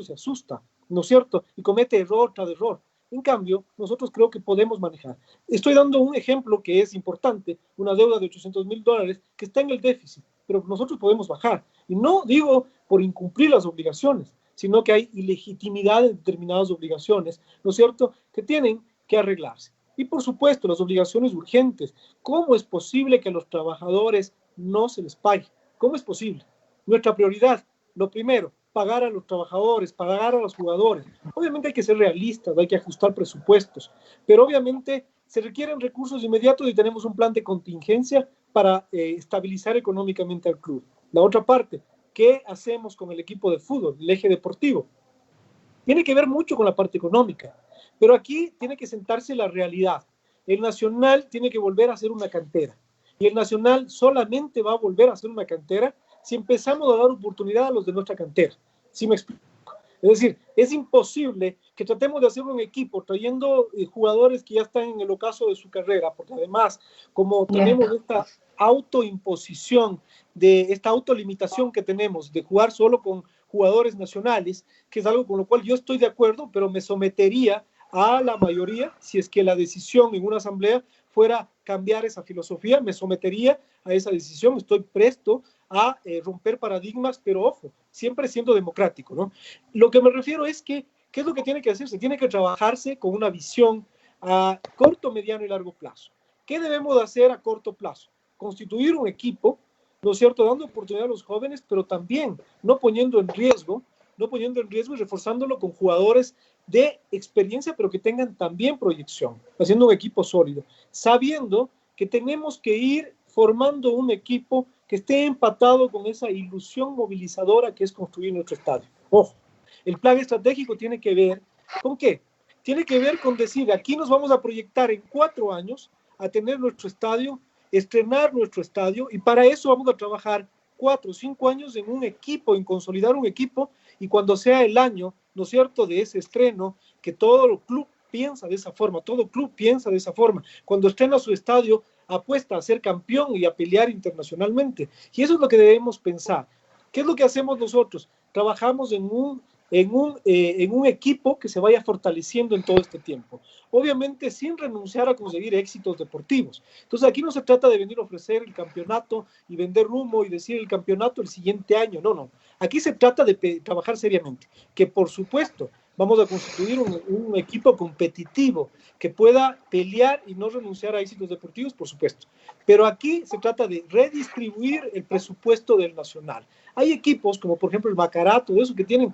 se asusta, ¿no es cierto? Y comete error tras error. En cambio, nosotros creo que podemos manejar. Estoy dando un ejemplo que es importante, una deuda de $800,000 que está en el déficit, pero nosotros podemos bajar. Y no digo por incumplir las obligaciones, sino que hay ilegitimidad en determinadas obligaciones, ¿no es cierto?, que tienen que arreglarse. Y por supuesto, las obligaciones urgentes. ¿Cómo es posible que a los trabajadores no se les pague? ¿Cómo es posible? Nuestra prioridad, lo primero, pagar a los trabajadores, pagar a los jugadores. Obviamente hay que ser realistas, hay que ajustar presupuestos, pero obviamente se requieren recursos inmediatos y tenemos un plan de contingencia para estabilizar económicamente al club. La otra parte, ¿qué hacemos con el equipo de fútbol, el eje deportivo? Tiene que ver mucho con la parte económica, pero aquí tiene que sentarse la realidad. El Nacional tiene que volver a ser una cantera, y el Nacional solamente va a volver a ser una cantera si empezamos a dar oportunidad a los de nuestra cantera. ¿Sí me explico? Es decir, es imposible que tratemos de hacer un equipo trayendo jugadores que ya están en el ocaso de su carrera, porque además, como tenemos esta autoimposición, esta autolimitación que tenemos de jugar solo con jugadores nacionales, que es algo con lo cual yo estoy de acuerdo, pero me sometería a la mayoría, si es que la decisión en una asamblea fuera cambiar esa filosofía, me sometería a esa decisión, estoy presto a romper paradigmas, pero ojo, siempre siendo democrático, ¿no? Lo que me refiero es que, ¿qué es lo que tiene que hacerse? Tiene que trabajarse con una visión a corto, mediano y largo plazo. ¿Qué debemos de hacer a corto plazo? Constituir un equipo, ¿no es cierto?, dando oportunidad a los jóvenes, pero también no poniendo en riesgo y reforzándolo con jugadores de experiencia, pero que tengan también proyección, haciendo un equipo sólido, sabiendo que tenemos que ir formando un equipo que esté empatado con esa ilusión movilizadora que es construir nuestro estadio. Ojo, el plan estratégico tiene que ver ¿con qué? Tiene que ver con decir, aquí nos vamos a proyectar en 4 años a tener nuestro estadio, estrenar nuestro estadio, y para eso vamos a trabajar 4 o 5 años en un equipo, en consolidar un equipo, y cuando sea el año, ¿no es cierto?, de ese estreno, que todo el club piensa de esa forma, todo club piensa de esa forma, cuando estrena su estadio, apuesta a ser campeón y a pelear internacionalmente, y eso es lo que debemos pensar. ¿Qué es lo que hacemos nosotros? Trabajamos en un equipo que se vaya fortaleciendo en todo este tiempo, obviamente sin renunciar a conseguir éxitos deportivos. Entonces aquí no se trata de venir a ofrecer el campeonato y vender humo y decir el campeonato el siguiente año, no, aquí se trata de trabajar seriamente, que por supuesto vamos a constituir un equipo competitivo que pueda pelear y no renunciar a éxitos deportivos, por supuesto, pero aquí se trata de redistribuir el presupuesto del Nacional. Hay equipos como por ejemplo el Macará, todo eso, que tienen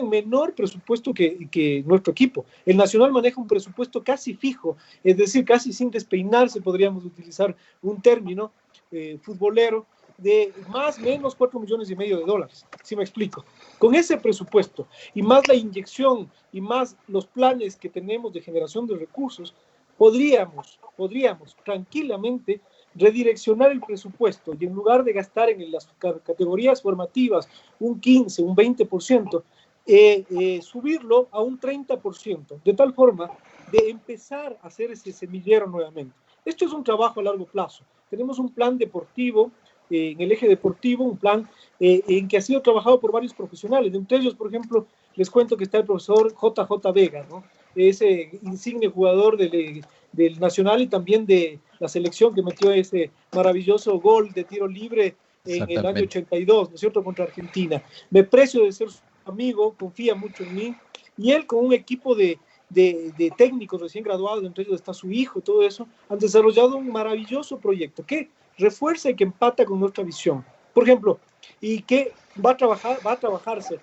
menor presupuesto que nuestro equipo. El Nacional maneja un presupuesto casi fijo, es decir, casi sin despeinarse, podríamos utilizar un término futbolero, de más o menos $4,5 millones, ¿sí me explico? Con ese presupuesto y más la inyección y más los planes que tenemos de generación de recursos, podríamos tranquilamente redireccionar el presupuesto y en lugar de gastar en las categorías formativas un 15, un 20%, subirlo a un 30%, de tal forma de empezar a hacer ese semillero nuevamente. Esto es un trabajo a largo plazo. Tenemos un plan deportivo, en el eje deportivo, un plan en que ha sido trabajado por varios profesionales. Entre ellos, por ejemplo, les cuento que está el profesor JJ Vega, ¿no? Ese insigne jugador del Nacional y también de la selección que metió ese maravilloso gol de tiro libre en el año 82, ¿no es cierto?, contra Argentina. Me precio de ser su amigo, confía mucho en mí, y él con un equipo de técnicos recién graduados, entre ellos está su hijo, todo eso, han desarrollado un maravilloso proyecto que refuerza y que empata con nuestra visión. Por ejemplo, y que va a trabajarse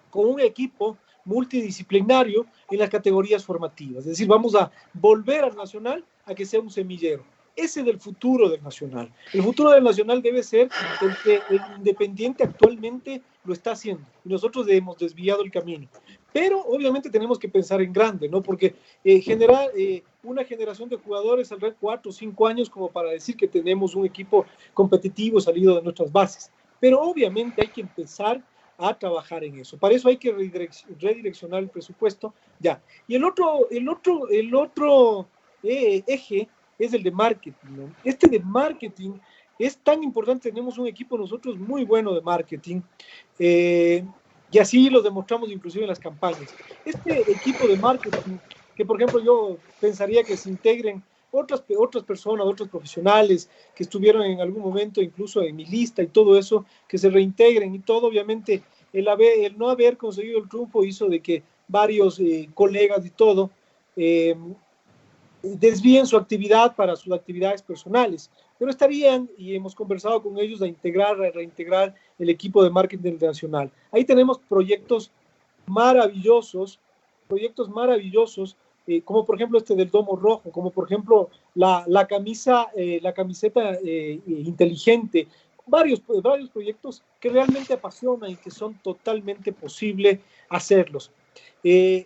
con un equipo multidisciplinario en las categorías formativas. Es decir, vamos a volver al Nacional a que sea un semillero. Ese es el futuro del Nacional. El futuro del Nacional debe ser el que el Independiente actualmente lo está haciendo. Y nosotros hemos desviado el camino. Pero obviamente tenemos que pensar en grande, ¿no? Porque generar una generación de jugadores al 4 o 5 años como para decir que tenemos un equipo competitivo salido de nuestras bases. Pero obviamente hay que empezar a trabajar en eso. Para eso hay que redireccionar el presupuesto ya. Y el otro eje es el de marketing, ¿no? Este de marketing es tan importante. Tenemos un equipo nosotros muy bueno de marketing y así lo demostramos inclusive en las campañas. Este equipo de marketing, que por ejemplo yo pensaría que se integren otras personas, otros profesionales que estuvieron en algún momento incluso en mi lista y todo eso, que se reintegren y todo. Obviamente el no haber conseguido el triunfo hizo de que varios colegas y todo desvíen su actividad para sus actividades personales, pero estarían, y hemos conversado con ellos, a reintegrar el equipo de marketing nacional. Ahí tenemos proyectos maravillosos, como por ejemplo este del Domo Rojo, como por ejemplo la camiseta inteligente, varios proyectos que realmente apasionan y que son totalmente posible hacerlos. Y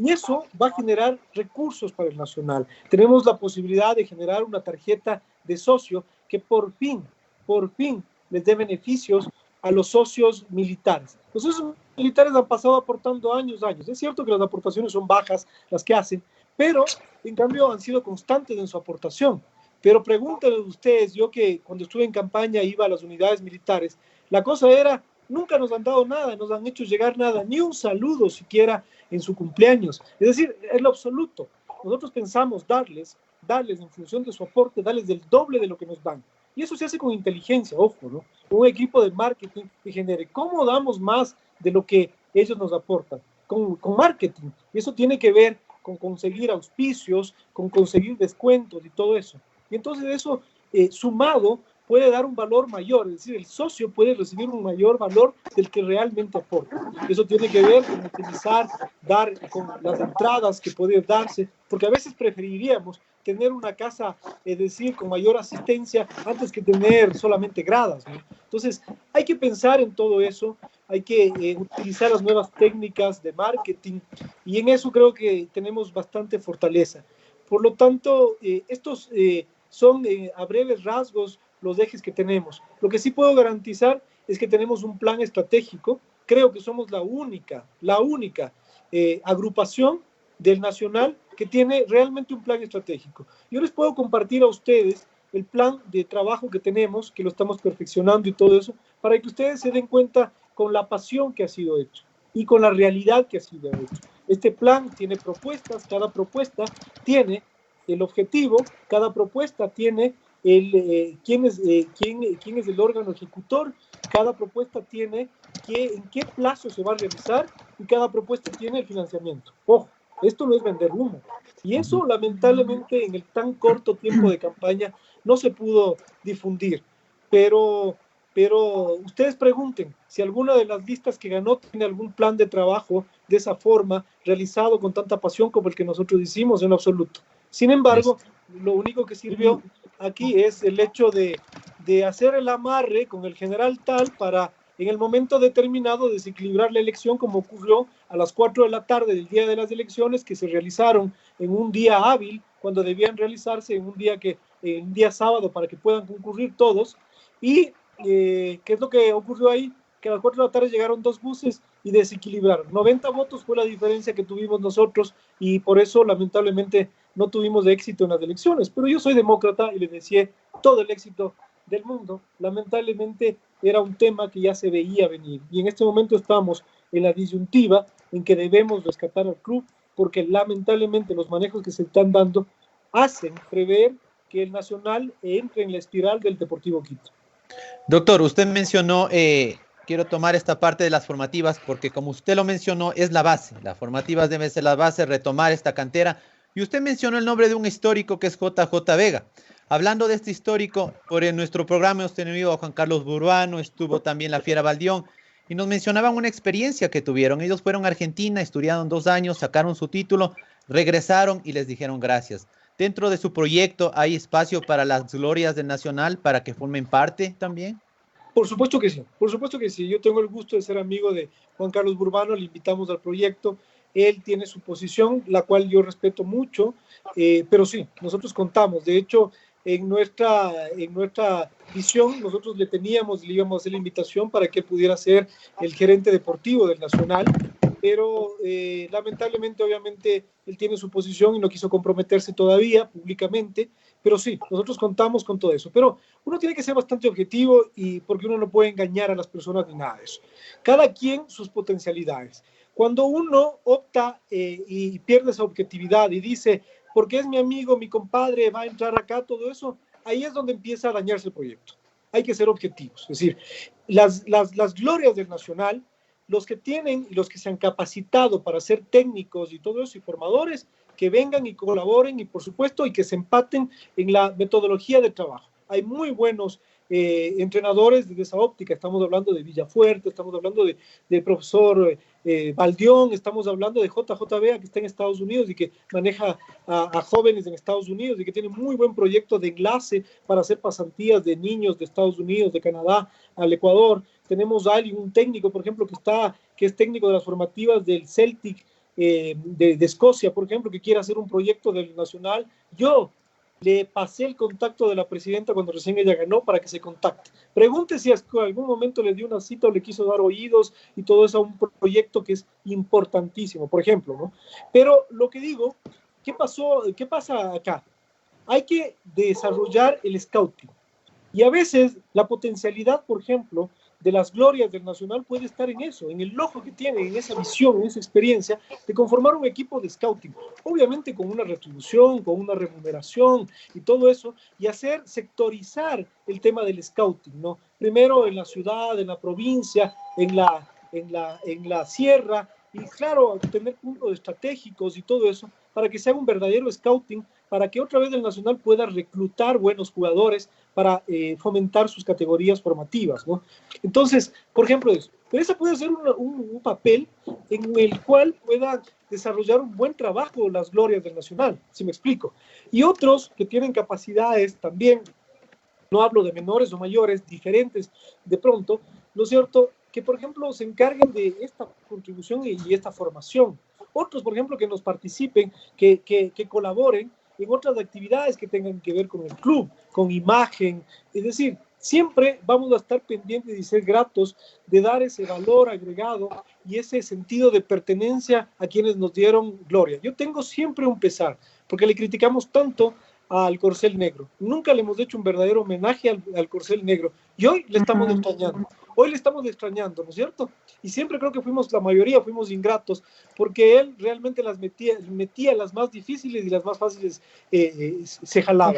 eso va a generar recursos para el Nacional. Tenemos la posibilidad de generar una tarjeta de socio que por fin les dé beneficios a los socios militares. Los socios militares han pasado aportando años. Es cierto que las aportaciones son bajas las que hacen, pero en cambio han sido constantes en su aportación. Pero pregúntenle ustedes, yo que cuando estuve en campaña iba a las unidades militares, la cosa era, nunca nos han dado nada, nos han hecho llegar nada, ni un saludo siquiera en su cumpleaños. Es decir, es lo absoluto. Nosotros pensamos darles en función de su aporte, darles el doble de lo que nos dan. Y eso se hace con inteligencia, ojo, ¿no? Un equipo de marketing que genere. ¿Cómo damos más de lo que ellos nos aportan? Con marketing. Y eso tiene que ver con conseguir auspicios, con conseguir descuentos y todo eso. Y entonces eso, sumado, puede dar un valor mayor, es decir, el socio puede recibir un mayor valor del que realmente aporta. Eso tiene que ver con utilizar, con las entradas que pueden darse, porque a veces preferiríamos tener una casa, es decir, con mayor asistencia, antes que tener solamente gradas, ¿no? Entonces, hay que pensar en todo eso, hay que utilizar las nuevas técnicas de marketing, y en eso creo que tenemos bastante fortaleza. Por lo tanto, estos son a breves rasgos los ejes que tenemos. Lo que sí puedo garantizar es que tenemos un plan estratégico. Creo que somos la única agrupación del Nacional que tiene realmente un plan estratégico. Yo les puedo compartir a ustedes el plan de trabajo que tenemos, que lo estamos perfeccionando y todo eso, para que ustedes se den cuenta con la pasión que ha sido hecho y con la realidad que ha sido hecho. Este plan tiene propuestas, cada propuesta tiene el objetivo, cada propuesta tiene quién es el órgano ejecutor, cada propuesta tiene en qué plazo se va a realizar y cada propuesta tiene el financiamiento. Ojo, esto no es vender humo. Y eso lamentablemente en el tan corto tiempo de campaña no se pudo difundir. Pero ustedes pregunten si alguna de las listas que ganó tiene algún plan de trabajo de esa forma, realizado con tanta pasión como el que nosotros hicimos, en absoluto. Sin embargo, lo único que sirvió aquí es el hecho de hacer el amarre con el general tal para en el momento determinado desequilibrar la elección, como ocurrió a las 4 de la tarde del día de las elecciones, que se realizaron en un día hábil, cuando debían realizarse en un día sábado para que puedan concurrir todos. Y ¿qué es lo que ocurrió ahí? Que a las 4 de la tarde llegaron 2 buses y desequilibraron. 90 votos fue la diferencia que tuvimos nosotros y por eso lamentablemente no tuvimos éxito en las elecciones. Pero yo soy demócrata y les decía todo el éxito del mundo. Lamentablemente era un tema que ya se veía venir y en este momento estamos en la disyuntiva en que debemos rescatar al club porque lamentablemente los manejos que se están dando hacen prever que el Nacional entre en la espiral del Deportivo Quito. Doctor, usted mencionó, quiero tomar esta parte de las formativas porque como usted lo mencionó, es la base. Las formativas deben ser la base, retomar esta cantera. Y usted mencionó el nombre de un histórico que es JJ Vega. Hablando de este histórico, en nuestro programa hemos tenido a Juan Carlos Burbano, estuvo también la Fiera Baldión, y nos mencionaban una experiencia que tuvieron. Ellos fueron a Argentina, estudiaron 2 años, sacaron su título, regresaron y les dijeron gracias. Dentro de su proyecto, ¿hay espacio para las glorias del Nacional para que formen parte también? Por supuesto que sí, por supuesto que sí. Yo tengo el gusto de ser amigo de Juan Carlos Burbano, le invitamos al proyecto. Él tiene su posición, la cual yo respeto mucho, pero sí, nosotros contamos. De hecho, en nuestra visión, nosotros le íbamos a hacer la invitación para que él pudiera ser el gerente deportivo del Nacional, pero lamentablemente, obviamente, él tiene su posición y no quiso comprometerse todavía públicamente, pero sí, nosotros contamos con todo eso. Pero uno tiene que ser bastante objetivo y porque uno no puede engañar a las personas ni nada de eso. Cada quien sus potencialidades. Cuando uno opta y pierde esa objetividad y dice, porque es mi amigo, mi compadre, va a entrar acá, todo eso, ahí es donde empieza a dañarse el proyecto. Hay que ser objetivos. Es decir, las glorias del Nacional, los que tienen y los que se han capacitado para ser técnicos y todo eso, y formadores, que vengan y colaboren y por supuesto, y que se empaten en la metodología de trabajo. Hay muy buenos entrenadores desde esa óptica. Estamos hablando de Villafuerte, estamos hablando del profesor Baldión, estamos hablando de JJ Vega, que está en Estados Unidos y que maneja a jóvenes en Estados Unidos y que tiene muy buen proyecto de enlace para hacer pasantías de niños de Estados Unidos, de Canadá al Ecuador. Tenemos a alguien, un técnico, por ejemplo, que es técnico de las formativas del Celtic de Escocia, por ejemplo, que quiere hacer un proyecto del Nacional. Yo le pasé el contacto de la presidenta cuando recién ella ganó para que se contacte. Pregunte si en algún momento le dio una cita o le quiso dar oídos y todo eso a un proyecto que es importantísimo, por ejemplo, ¿no? Pero lo que digo, ¿qué pasa acá? Hay que desarrollar el scouting. Y a veces la potencialidad, por ejemplo, de las glorias del Nacional puede estar en eso, en el ojo que tienen, en esa visión, en esa experiencia de conformar un equipo de scouting, obviamente con una retribución, con una remuneración y todo eso, y sectorizar el tema del scouting, ¿no? Primero en la ciudad, en la provincia, en la sierra, y claro, tener puntos estratégicos y todo eso, para que sea un verdadero scouting, para que otra vez el Nacional pueda reclutar buenos jugadores para fomentar sus categorías formativas, ¿no? Entonces, por ejemplo, ese puede ser un papel en el cual pueda desarrollar un buen trabajo las glorias del Nacional, si me explico. Y otros que tienen capacidades también, no hablo de menores o mayores, diferentes de pronto, ¿no es cierto?, que por ejemplo se encarguen de esta contribución y esta formación. Otros, por ejemplo, que nos participen, que colaboren en otras actividades que tengan que ver con el club, con imagen, es decir, siempre vamos a estar pendientes y ser gratos de dar ese valor agregado y ese sentido de pertenencia a quienes nos dieron gloria. Yo tengo siempre un pesar, porque le criticamos tanto al Corcel Negro. Nunca le hemos hecho un verdadero homenaje al Corcel Negro. Y hoy le estamos extrañando. Hoy le estamos extrañando, ¿no es cierto? Y siempre creo que la mayoría fuimos ingratos, porque él realmente las metía las más difíciles y las más fáciles se jalaba.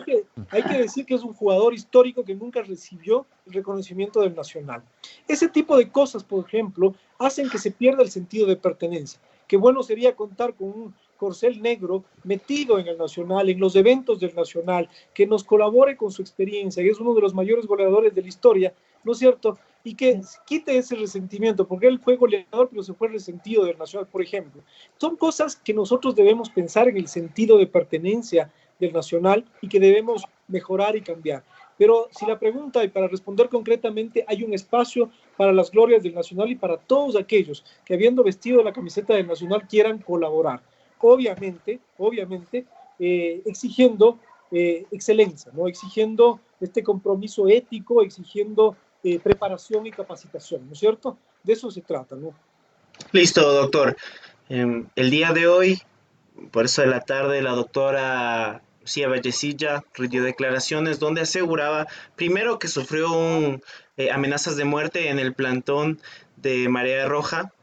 Pero hay que decir que es un jugador histórico que nunca recibió el reconocimiento del Nacional. Ese tipo de cosas, por ejemplo, hacen que se pierda el sentido de pertenencia. Qué bueno sería contar con un Corcel Negro metido en el Nacional, en los eventos del Nacional, que nos colabore con su experiencia, que es uno de los mayores goleadores de la historia, ¿no es cierto? Y que quite ese resentimiento, porque él fue goleador, pero se fue resentido del Nacional, por ejemplo. Son cosas que nosotros debemos pensar en el sentido de pertenencia del Nacional y que debemos mejorar y cambiar. Pero si la pregunta, y para responder concretamente, hay un espacio para las glorias del Nacional y para todos aquellos que habiendo vestido la camiseta del Nacional quieran colaborar. Obviamente, exigiendo excelencia, ¿no? Exigiendo este compromiso ético, exigiendo preparación y capacitación, ¿no es cierto? De eso se trata, ¿no? Listo, doctor. El día de hoy, por eso de la tarde, la doctora Cia Vallecilla rindió declaraciones donde aseguraba, primero, que sufrió amenazas de muerte en el plantón de Marea Roja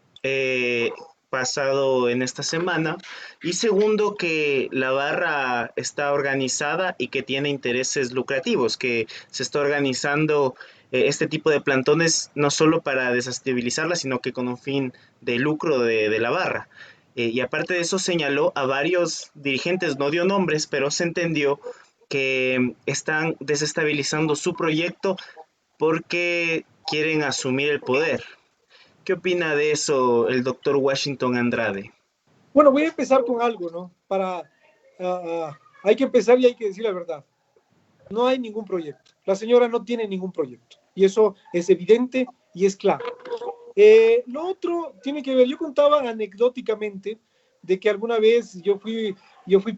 pasado en esta semana, y segundo, que la barra está organizada y que tiene intereses lucrativos, que se está organizando este tipo de plantones no solo para desestabilizarla, sino que con un fin de lucro de la barra. Y aparte de eso señaló a varios dirigentes, no dio nombres, pero se entendió que están desestabilizando su proyecto porque quieren asumir el poder. ¿Qué opina de eso el doctor Washington Andrade? Bueno, voy a empezar con algo, ¿no? Hay que empezar y hay que decir la verdad. No hay ningún proyecto. La señora no tiene ningún proyecto. Y eso es evidente y es claro. Lo otro tiene que ver, yo contaba anecdóticamente de que alguna vez yo fui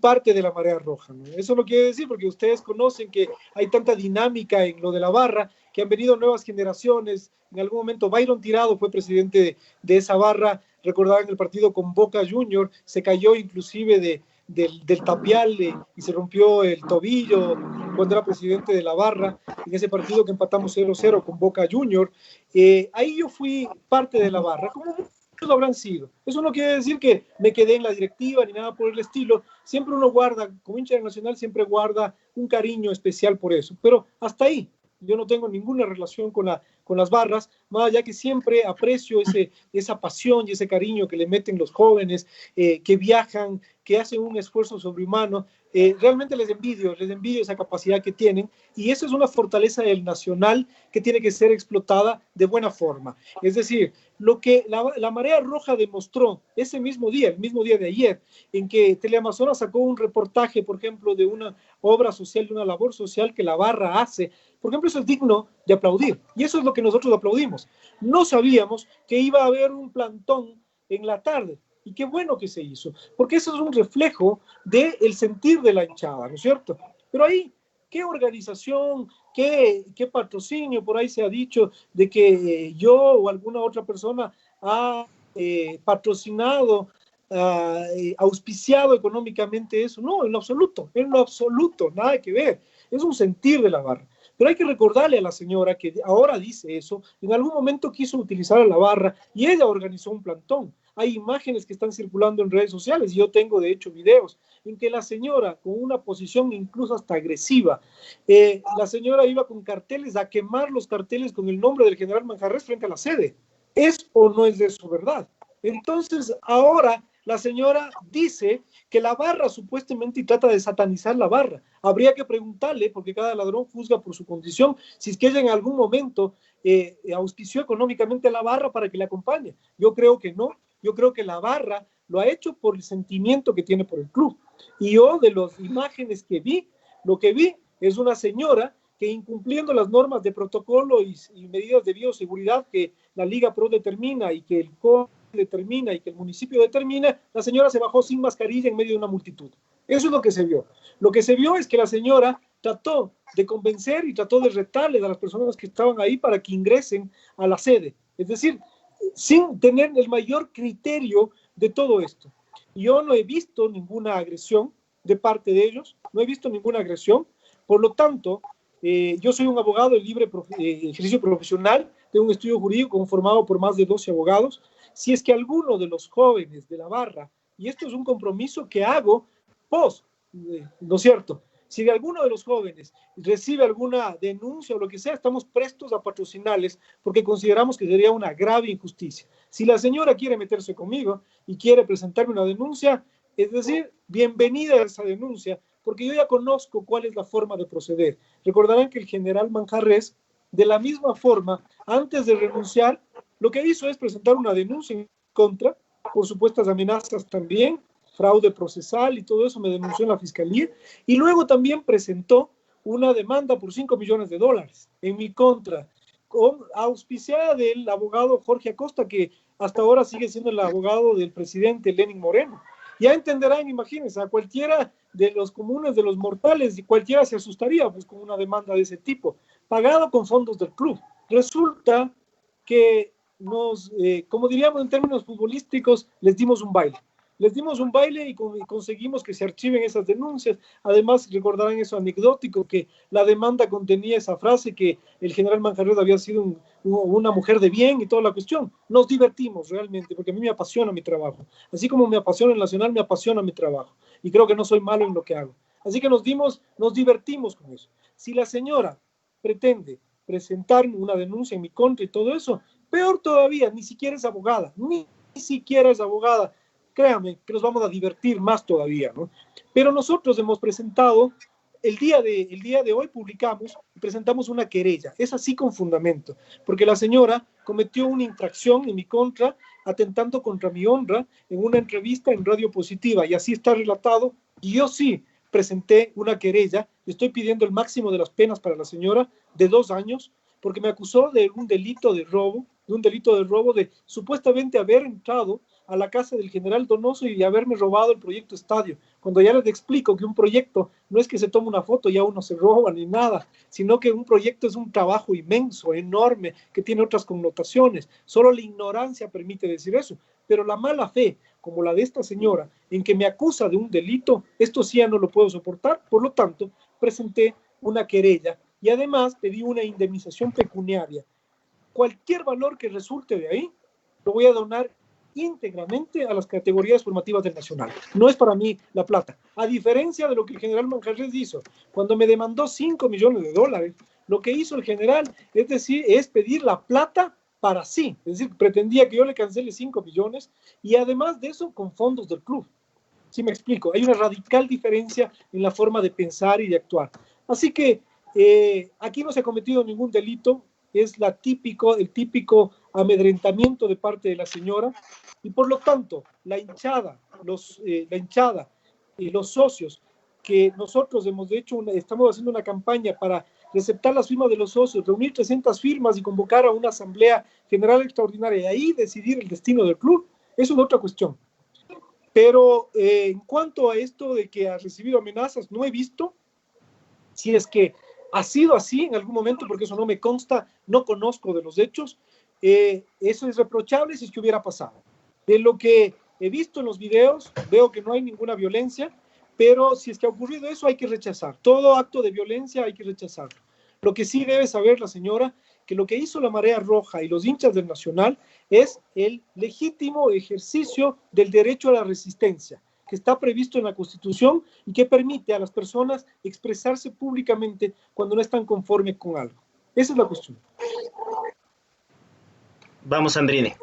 parte de la Marea Roja, ¿no? Eso no quiere decir, porque ustedes conocen que hay tanta dinámica en lo de la barra, que han venido nuevas generaciones. En algún momento Byron Tirado fue presidente de esa barra, recordaban el partido con Boca Junior, se cayó inclusive del tapial y se rompió el tobillo cuando era presidente de la barra, en ese partido que empatamos 0-0 con Boca Junior. Ahí yo fui parte de la barra, como muchos lo habrán sido. Eso no quiere decir que me quedé en la directiva ni nada por el estilo. Siempre uno guarda, como hincha del Nacional, siempre guarda un cariño especial por eso, pero hasta ahí. Yo no tengo ninguna relación con las barras, más allá que siempre aprecio esa pasión y ese cariño que le meten los jóvenes, que viajan, que hacen un esfuerzo sobrehumano. Realmente les envidio esa capacidad que tienen, y eso es una fortaleza del Nacional que tiene que ser explotada de buena forma. Es decir, lo que la Marea Roja demostró ese mismo día, el mismo día de ayer, en que Teleamazonas sacó un reportaje, por ejemplo, de una obra social, de una labor social que la barra hace. Por ejemplo, eso es digno de aplaudir, y eso es lo que nosotros aplaudimos. No sabíamos que iba a haber un plantón en la tarde, y qué bueno que se hizo, porque eso es un reflejo del sentir de la hinchada, ¿no es cierto? Pero ahí, ¿qué organización, qué patrocinio? Por ahí se ha dicho de que yo o alguna otra persona ha patrocinado, auspiciado económicamente eso. No, en lo absoluto, nada que ver. Es un sentir de la barra. Pero hay que recordarle a la señora que ahora dice eso, en algún momento quiso utilizar a la barra y ella organizó un plantón. Hay imágenes que están circulando en redes sociales, y yo tengo de hecho videos, en que la señora, con una posición incluso hasta agresiva, la señora iba con carteles a quemar los carteles con el nombre del general Manjarrés frente a la sede. ¿Es o no es de eso verdad? Entonces ahora la señora dice que la barra supuestamente, y trata de satanizar la barra. Habría que preguntarle, porque cada ladrón juzga por su condición, si es que ella en algún momento auspició económicamente a la barra para que le acompañe. Yo creo que no. Yo creo que la barra lo ha hecho por el sentimiento que tiene por el club. Y yo, de las imágenes que vi, lo que vi es una señora que, incumpliendo las normas de protocolo y medidas de bioseguridad que la Liga Pro determina y que el COE determina y que el municipio determina, la señora se bajó sin mascarilla en medio de una multitud. Eso es lo que se vio. Lo que se vio es que la señora trató de convencer y trató de retarles a las personas que estaban ahí para que ingresen a la sede. Es decir, sin tener el mayor criterio de todo esto. Yo no he visto ninguna agresión de parte de ellos, no he visto ninguna agresión. Por lo tanto, yo soy un abogado de libre ejercicio profesional, tengo un estudio jurídico conformado por más de 12 abogados. Si es que alguno de los jóvenes de la barra, y esto es un compromiso que hago ¿no es cierto? Si alguno de los jóvenes recibe alguna denuncia o lo que sea, estamos prestos a patrocinarles, porque consideramos que sería una grave injusticia. Si la señora quiere meterse conmigo y quiere presentarme una denuncia, es decir, bienvenida a esa denuncia, porque yo ya conozco cuál es la forma de proceder. Recordarán que el general Manjarrés, de la misma forma, antes de renunciar, lo que hizo es presentar una denuncia en contra, por supuestas amenazas también, fraude procesal y todo eso, me denunció en la fiscalía, y luego también presentó una demanda por $5 millones en mi contra, auspiciada del abogado Jorge Acosta, que hasta ahora sigue siendo el abogado del presidente Lenín Moreno. Ya entenderán, imagínense, a cualquiera de los comunes, de los mortales, y cualquiera se asustaría pues, con una demanda de ese tipo, pagado con fondos del club. Resulta que nos, como diríamos en términos futbolísticos, les dimos un baile. Les dimos un baile y conseguimos que se archiven esas denuncias. Además, recordarán eso anecdótico, que la demanda contenía esa frase que el general Manjarres había sido una mujer de bien y toda la cuestión. Nos divertimos realmente, porque a mí me apasiona mi trabajo. Así como me apasiona el Nacional, me apasiona mi trabajo. Y creo que no soy malo en lo que hago. Así que nos divertimos con eso. Si la señora pretende presentar una denuncia en mi contra y todo eso, peor todavía, ni siquiera es abogada, ni siquiera es abogada. Créame que nos vamos a divertir más todavía, ¿no? Pero nosotros hemos presentado, el día de hoy publicamos y presentamos una querella, es así con fundamento, porque la señora cometió una infracción en mi contra, atentando contra mi honra, en una entrevista en Radio Positiva, y así está relatado, y yo sí presenté una querella, estoy pidiendo el máximo de las penas para la señora, de 2 años, porque me acusó de un delito de robo, de supuestamente haber entrado a la casa del general Donoso y haberme robado el proyecto estadio, cuando ya les explico que un proyecto no es que se tome una foto y ya uno se roba ni nada, sino que un proyecto es un trabajo inmenso, enorme, que tiene otras connotaciones. Solo la ignorancia permite decir eso, pero la mala fe, como la de esta señora, en que me acusa de un delito, esto sí ya no lo puedo soportar. Por lo tanto, presenté una querella y además pedí una indemnización pecuniaria. Cualquier valor que resulte de ahí, lo voy a donar íntegramente a las categorías formativas del Nacional. No es para mí la plata. A diferencia de lo que el general Manjarres hizo, cuando me demandó $5 millones, lo que hizo el general, es decir, es pedir la plata para sí. Es decir, pretendía que yo le cancele 5 millones y además de eso con fondos del club. ¿Sí me explico? Hay una radical diferencia en la forma de pensar y de actuar. Así que aquí no se ha cometido ningún delito, es el típico amedrentamiento de parte de la señora, y por lo tanto la hinchada y los socios que nosotros estamos haciendo una campaña para receptar las firmas de los socios, reunir 300 firmas y convocar a una asamblea general extraordinaria y ahí decidir el destino del club, eso es otra cuestión. Pero en cuanto a esto de que ha recibido amenazas, no he visto si es que ha sido así en algún momento, porque eso no me consta, no conozco de los hechos. Eso es reprochable si es que hubiera pasado. De lo que he visto en los videos, veo que no hay ninguna violencia, pero si es que ha ocurrido eso, hay que rechazar. Todo acto de violencia hay que rechazarlo. Lo que sí debe saber la señora, que lo que hizo la Marea Roja y los hinchas del Nacional es el legítimo ejercicio del derecho a la resistencia, que está previsto en la Constitución y que permite a las personas expresarse públicamente cuando no están conformes con algo. Esa es la cuestión. Vamos, Andrine.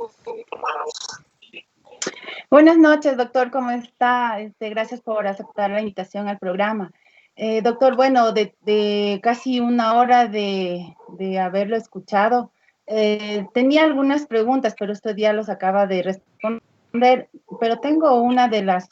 Buenas noches, doctor, ¿cómo está? Gracias por aceptar la invitación al programa. Doctor, bueno, de casi 1 hora de haberlo escuchado, tenía algunas preguntas, pero usted ya los acaba de responder, pero tengo una de las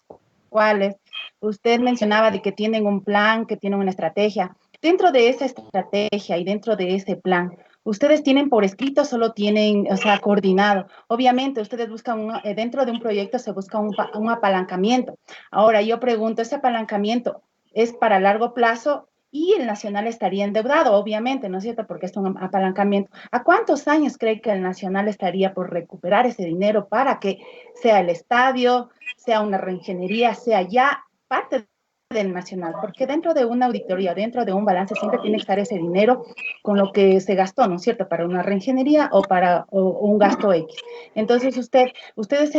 cuales usted mencionaba de que tienen un plan, que tienen una estrategia. Dentro de esa estrategia y dentro de ese plan, ¿ustedes tienen por escrito, solo tienen, coordinado? Obviamente, ustedes buscan, dentro de un proyecto se busca un apalancamiento. Ahora, yo pregunto, ¿ese apalancamiento es para largo plazo? Y el Nacional estaría endeudado, obviamente, ¿no es cierto? Porque es un apalancamiento. ¿A cuántos años cree que el Nacional estaría por recuperar ese dinero para que sea el estadio, sea una reingeniería, sea ya parte del Nacional? Porque dentro de una auditoría, dentro de un balance, siempre tiene que estar ese dinero con lo que se gastó, ¿no es cierto? Para una reingeniería o para un gasto X. Entonces, ustedes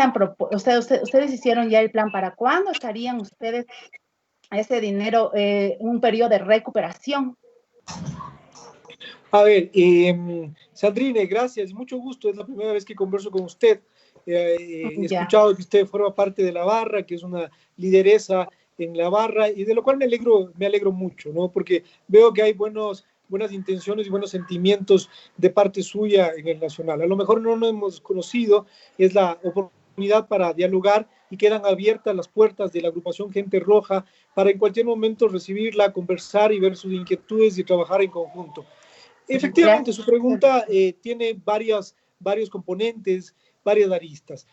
hicieron ya el plan. ¿Para cuándo estarían ustedes ese dinero, un periodo de recuperación? A ver, Sandrine, gracias, mucho gusto, es la primera vez que converso con usted. He escuchado que usted forma parte de la barra, que es una lideresa en la barra, y de lo cual me alegro mucho, ¿no? Porque veo que hay buenas intenciones y buenos sentimientos de parte suya en el Nacional. A lo mejor no nos hemos conocido, es la oportunidad para dialogar y quedan abiertas las puertas de la agrupación Gente Roja para en cualquier momento recibirla, conversar y ver sus inquietudes y trabajar en conjunto. Efectivamente, su pregunta tiene varios componentes, varias aristas.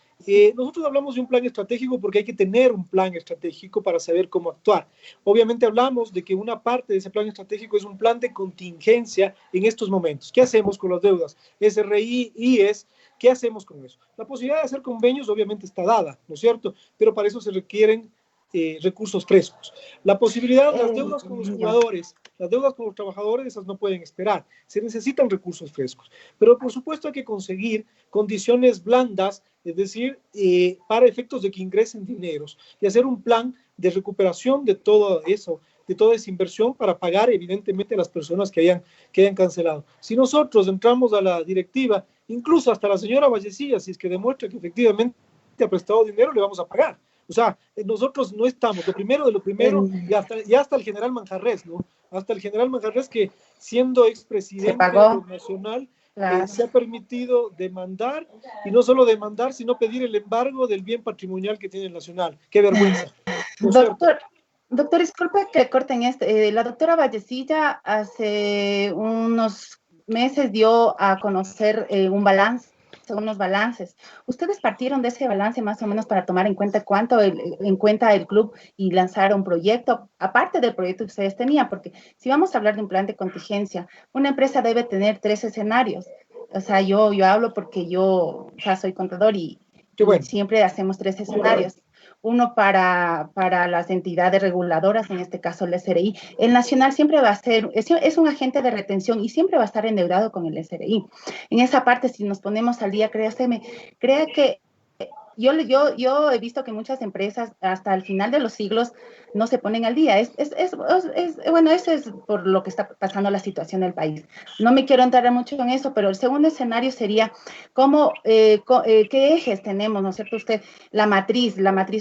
nosotros hablamos de un plan estratégico porque hay que tener un plan estratégico para saber cómo actuar. Obviamente hablamos de que una parte de ese plan estratégico es un plan de contingencia en estos momentos. ¿Qué hacemos con las deudas? SRI, IES, ¿qué hacemos con eso? La posibilidad de hacer convenios obviamente está dada, ¿no es cierto? Pero para eso se requieren recursos frescos. La posibilidad de las deudas con los jugadores, las deudas con los trabajadores, esas no pueden esperar. Se necesitan recursos frescos. Pero por supuesto hay que conseguir condiciones blandas, es decir, para efectos de que ingresen dineros y hacer un plan de recuperación de todo eso, de toda esa inversión para pagar evidentemente a las personas que hayan cancelado. Si nosotros entramos a la directiva, incluso hasta la señora Vallecilla, si es que demuestra que efectivamente ha prestado dinero, le vamos a pagar. O sea, nosotros no estamos, lo primero de lo primero, y hasta el general Manjarrés, ¿no? Hasta el general Manjarrés, que siendo expresidente nacional, se ha permitido demandar, y no solo demandar, sino pedir el embargo del bien patrimonial que tiene el Nacional. ¡Qué vergüenza! Doctor, disculpe que corten esto. La doctora Vallecilla hace unos meses dio a conocer un balance, unos balances. ¿Ustedes partieron de ese balance más o menos para tomar en cuenta el club y lanzar un proyecto, aparte del proyecto que ustedes tenían? Porque si vamos a hablar de un plan de contingencia, una empresa debe tener 3 escenarios. O sea, yo hablo porque yo soy contador y siempre hacemos 3 escenarios. Uno para las entidades reguladoras, en este caso el SRI. El Nacional siempre va a ser, es un agente de retención y siempre va a estar endeudado con el SRI. En esa parte, si nos ponemos al día, crea que yo he visto que muchas empresas hasta el final de los siglos no se ponen al día. Bueno, eso es por lo que está pasando la situación del país. No me quiero entrar mucho en eso, pero el segundo escenario sería qué ejes tenemos, ¿no es cierto? Usted, la matriz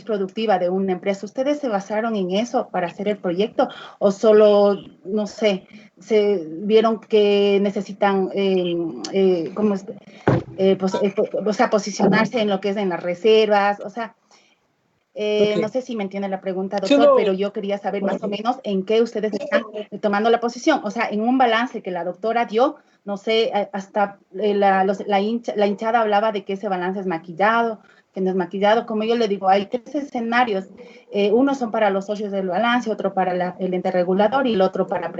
productiva de una empresa, ¿ustedes se basaron en eso para hacer el proyecto o solo, no sé, se vieron que necesitan posicionarse en lo que es en las reservas? O sea, no sé si me entiende la pregunta, doctor, pero yo quería saber más o menos en qué ustedes están tomando la posición. O sea, en un balance que la doctora dio, no sé, hasta la hinchada hablaba de que ese balance es maquillado, que no es maquillado. Como yo le digo, hay 3 escenarios. Uno son para los socios del balance, otro para el ente regulador y el otro para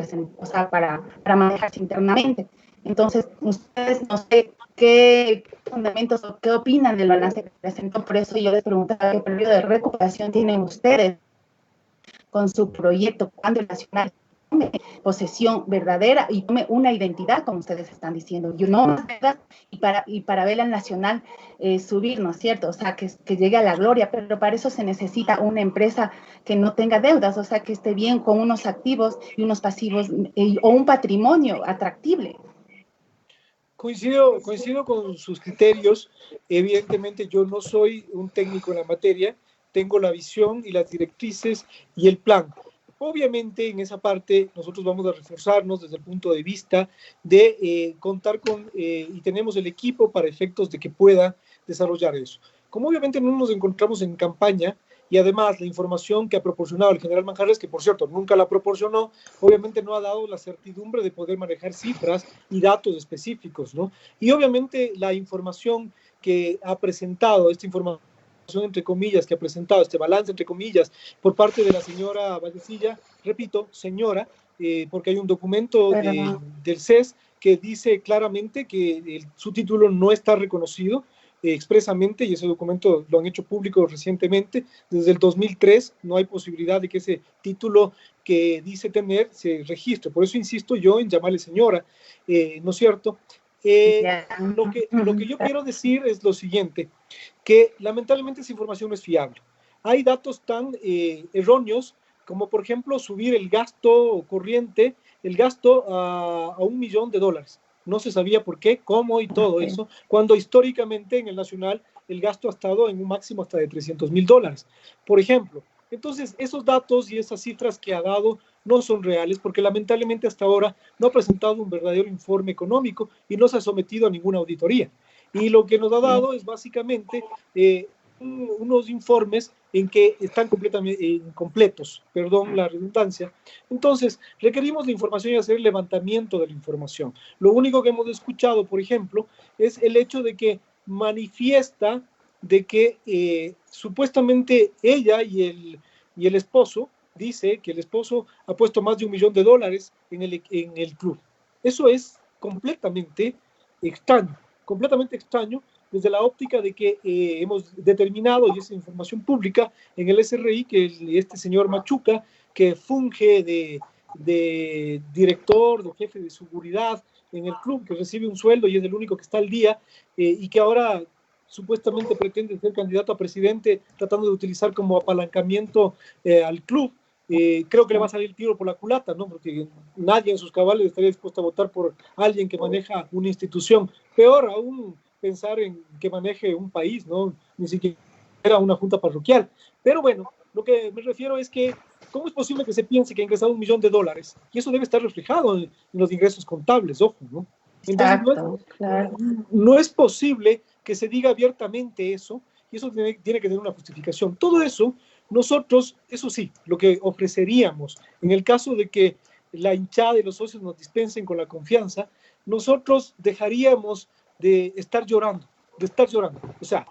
manejarse internamente. Entonces, ustedes no sé qué fundamentos o qué opinan del balance que presentó. Por eso yo les preguntaba qué periodo de recuperación tienen ustedes con su proyecto, cuando el Nacional tome posesión verdadera y tome una identidad, como ustedes están diciendo. Y para ver al Nacional subir, ¿no es cierto? O sea, que llegue a la gloria, pero para eso se necesita una empresa que no tenga deudas, o sea, que esté bien con unos activos y unos pasivos o un patrimonio atractible. Coincido con sus criterios. Evidentemente yo no soy un técnico en la materia, tengo la visión y las directrices y el plan. Obviamente en esa parte nosotros vamos a reforzarnos desde el punto de vista de contar con, y tenemos el equipo para efectos de que pueda desarrollar eso. Como obviamente no nos encontramos en campaña, y además la información que ha proporcionado el general Manjarrés, que por cierto nunca la proporcionó, obviamente no ha dado la certidumbre de poder manejar cifras y datos específicos, ¿no? Y obviamente la información que ha presentado, esta información entre comillas, que ha presentado este balance entre comillas por parte de la señora Vallecilla, repito, señora, porque hay un documento del CES que dice claramente que su título no está reconocido expresamente, y ese documento lo han hecho público recientemente. Desde el 2003 no hay posibilidad de que ese título que dice tener se registre. Por eso insisto yo en llamarle señora, ¿no es cierto? Lo que yo quiero decir es lo siguiente, que lamentablemente esa información no es fiable. Hay datos tan erróneos como por ejemplo subir el gasto corriente, el gasto a $1 millón. No se sabía por qué, cómo y todo eso, cuando históricamente en el Nacional el gasto ha estado en un máximo hasta de $300,000, por ejemplo. Entonces, esos datos y esas cifras que ha dado no son reales porque lamentablemente hasta ahora no ha presentado un verdadero informe económico y no se ha sometido a ninguna auditoría. Y lo que nos ha dado es básicamente unos informes en que están completamente incompletos, perdón la redundancia. Entonces, requerimos la información y hacer el levantamiento de la información. Lo único que hemos escuchado, por ejemplo, es el hecho de que manifiesta de que supuestamente ella y el esposo, dice que el esposo ha puesto más de $1 millón en el club. Eso es completamente extraño desde la óptica de que hemos determinado, y es información pública en el SRI, que este señor Machuca, que funge de director, de jefe de seguridad en el club, que recibe un sueldo y es el único que está al día, y que ahora supuestamente pretende ser candidato a presidente tratando de utilizar como apalancamiento al club. Creo que le va a salir el tiro por la culata, ¿no? Porque nadie en sus cabales estaría dispuesto a votar por alguien que maneja una institución. Peor aún pensar en que maneje un país, ¿no? Ni siquiera una junta parroquial. Pero bueno, lo que me refiero es que ¿cómo es posible que se piense que ha ingresado $1 millón? Y eso debe estar reflejado en los ingresos contables, ojo, ¿no? Entonces, no es posible que se diga abiertamente eso, y eso tiene que tener una justificación. Todo eso, nosotros, eso sí, lo que ofreceríamos, en el caso de que la hinchada y los socios nos dispensen con la confianza, nosotros dejaríamos de estar llorando. O sea,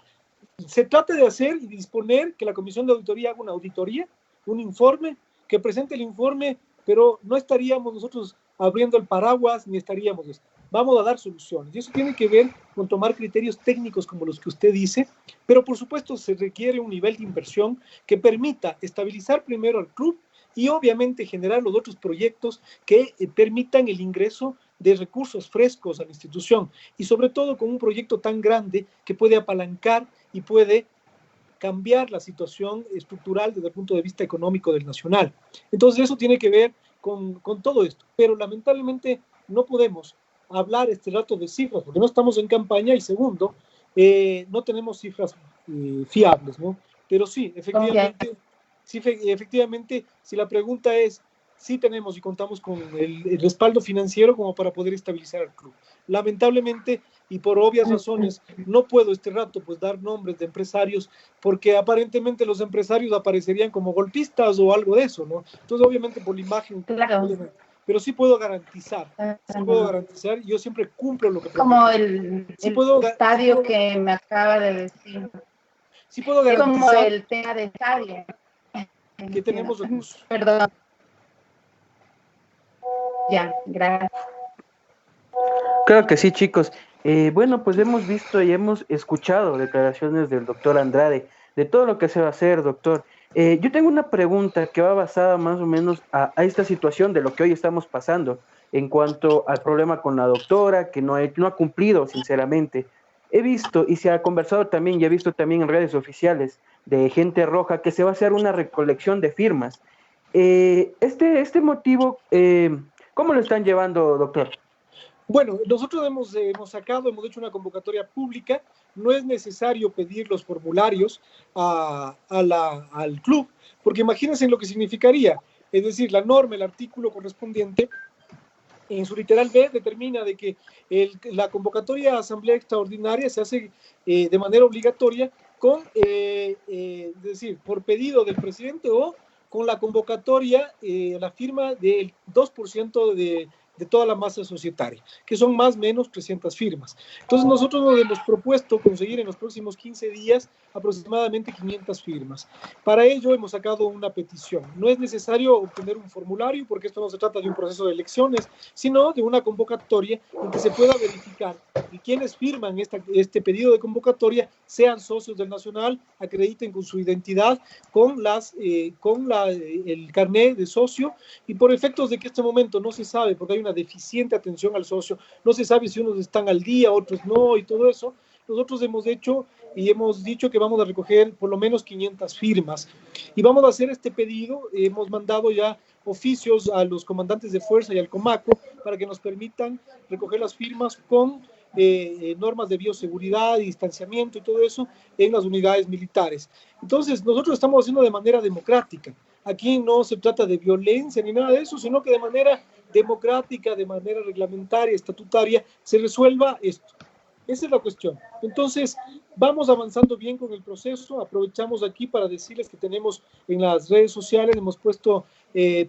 se trata de hacer y disponer que la Comisión de Auditoría haga una auditoría, un informe, que presente el informe, pero no estaríamos nosotros abriendo el paraguas ni estaríamos. Vamos a dar soluciones. Y eso tiene que ver con tomar criterios técnicos como los que usted dice, pero por supuesto se requiere un nivel de inversión que permita estabilizar primero al club y obviamente generar los otros proyectos que permitan el ingreso de recursos frescos a la institución y sobre todo con un proyecto tan grande que puede apalancar y puede cambiar la situación estructural desde el punto de vista económico del Nacional. Entonces eso tiene que ver con todo esto, pero lamentablemente no podemos hablar este rato de cifras porque no estamos en campaña y segundo, no tenemos cifras fiables, ¿no? Pero sí, efectivamente, si la pregunta es, sí tenemos y contamos con el respaldo financiero como para poder estabilizar el club. Lamentablemente, y por obvias razones, no puedo este rato pues dar nombres de empresarios porque aparentemente los empresarios aparecerían como golpistas o algo de eso, ¿no? Entonces, obviamente, por la imagen, pero sí puedo garantizar, y yo siempre cumplo lo que prometo. Como el estadio que me acaba de decir. Sí puedo garantizar. Como el tema de estadio. Que tenemos recursos. Perdón. Ya, gracias. Claro que sí, chicos. Bueno, pues hemos visto y hemos escuchado declaraciones del doctor Andrade de todo lo que se va a hacer, doctor. Yo tengo una pregunta que va basada más o menos a esta situación de lo que hoy estamos pasando en cuanto al problema con la doctora, que no ha cumplido, sinceramente. He visto y se ha conversado también, y he visto también en redes oficiales de Gente Roja que se va a hacer una recolección de firmas. Este motivo, ¿cómo lo están llevando, doctor? Bueno, nosotros hemos hecho una convocatoria pública, no es necesario pedir los formularios al club, porque imagínense lo que significaría, es decir, la norma, el artículo correspondiente, en su literal B determina de que la convocatoria a asamblea extraordinaria se hace de manera obligatoria es decir, por pedido del presidente o con la convocatoria, la firma del 2% de toda la masa societaria, que son más o menos 300 firmas. Entonces nosotros nos hemos propuesto conseguir en los próximos 15 días aproximadamente 500 firmas. Para ello hemos sacado una petición. No es necesario obtener un formulario porque esto no se trata de un proceso de elecciones, sino de una convocatoria en que se pueda verificar que quienes firman este pedido de convocatoria sean socios del Nacional, acrediten con su identidad, con el carnet de socio, y por efectos de que este momento no se sabe, porque hay una deficiente atención al socio, no se sabe si unos están al día, otros no, y todo eso, nosotros hemos hecho y hemos dicho que vamos a recoger por lo menos 500 firmas, y vamos a hacer este pedido. Hemos mandado ya oficios a los comandantes de fuerza y al Comaco para que nos permitan recoger las firmas con normas de bioseguridad y distanciamiento y todo eso en las unidades militares. Entonces, nosotros estamos haciendo de manera democrática. Aquí no se trata de violencia ni nada de eso, sino que de manera democrática, de manera reglamentaria, estatutaria, se resuelva esto. Esa es la cuestión. Entonces, vamos avanzando bien con el proceso. Aprovechamos aquí para decirles que tenemos en las redes sociales, hemos puesto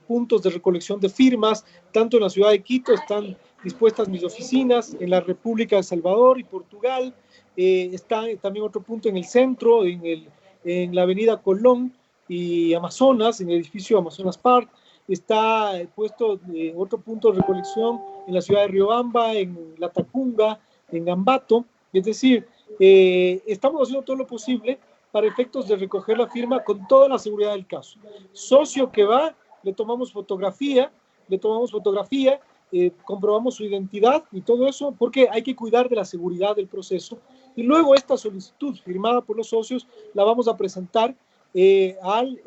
puntos de recolección de firmas, tanto en la ciudad de Quito, están dispuestas mis oficinas, en la República de El Salvador y Portugal, está también otro punto en el centro, en la avenida Colón y Amazonas, en el edificio Amazonas Park, está puesto otro punto de recolección en la ciudad de Riobamba, en La Tacunga, en Ambato. Es decir, estamos haciendo todo lo posible para efectos de recoger la firma con toda la seguridad del caso. Socio que va, le tomamos fotografía, comprobamos su identidad y todo eso, porque hay que cuidar de la seguridad del proceso. Y luego esta solicitud firmada por los socios la vamos a presentar al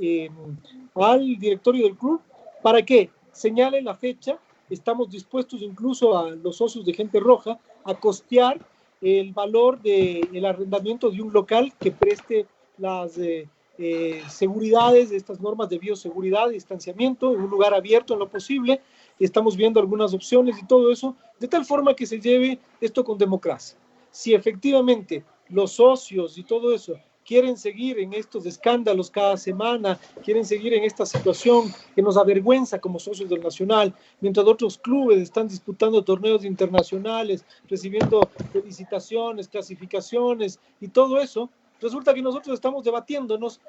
directorio del club para que señalen la fecha. Estamos dispuestos incluso a los socios de Gente Roja a costear el valor del arrendamiento de un local que preste las seguridades de estas normas de bioseguridad y distanciamiento en un lugar abierto en lo posible. Estamos viendo algunas opciones y todo eso, de tal forma que se lleve esto con democracia. Si efectivamente los socios y todo eso quieren seguir en estos escándalos cada semana, quieren seguir en esta situación que nos avergüenza como socios del Nacional, mientras otros clubes están disputando torneos internacionales, recibiendo felicitaciones, clasificaciones y todo eso, resulta que nosotros estamos debatiéndonos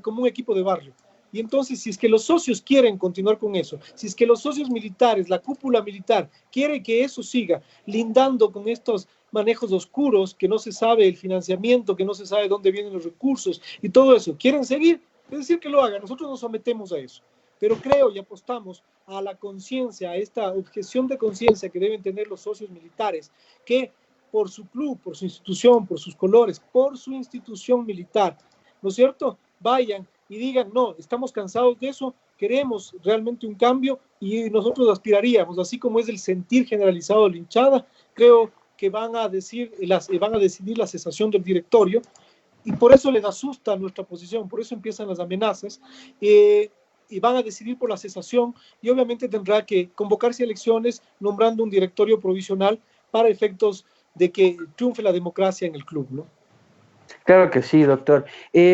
como un equipo de barrio. Y entonces, si es que los socios quieren continuar con eso, si es que los socios militares, la cúpula militar, quiere que eso siga lindando con estos manejos oscuros, que no se sabe el financiamiento, que no se sabe dónde vienen los recursos y todo eso, quieren seguir, es decir, que lo hagan. Nosotros nos sometemos a eso. Pero creo y apostamos a la conciencia, a esta objeción de conciencia que deben tener los socios militares, que por su club, por su institución, por sus colores, por su institución militar, ¿no es cierto?, vayan y digan, no, estamos cansados de eso, queremos realmente un cambio y nosotros aspiraríamos, así como es el sentir generalizado de la hinchada, creo que van a decidir la cesación del directorio y por eso les asusta nuestra posición, por eso empiezan las amenazas y van a decidir por la cesación y obviamente tendrá que convocarse a elecciones nombrando un directorio provisional para efectos de que triunfe la democracia en el club, ¿no? Claro que sí, doctor.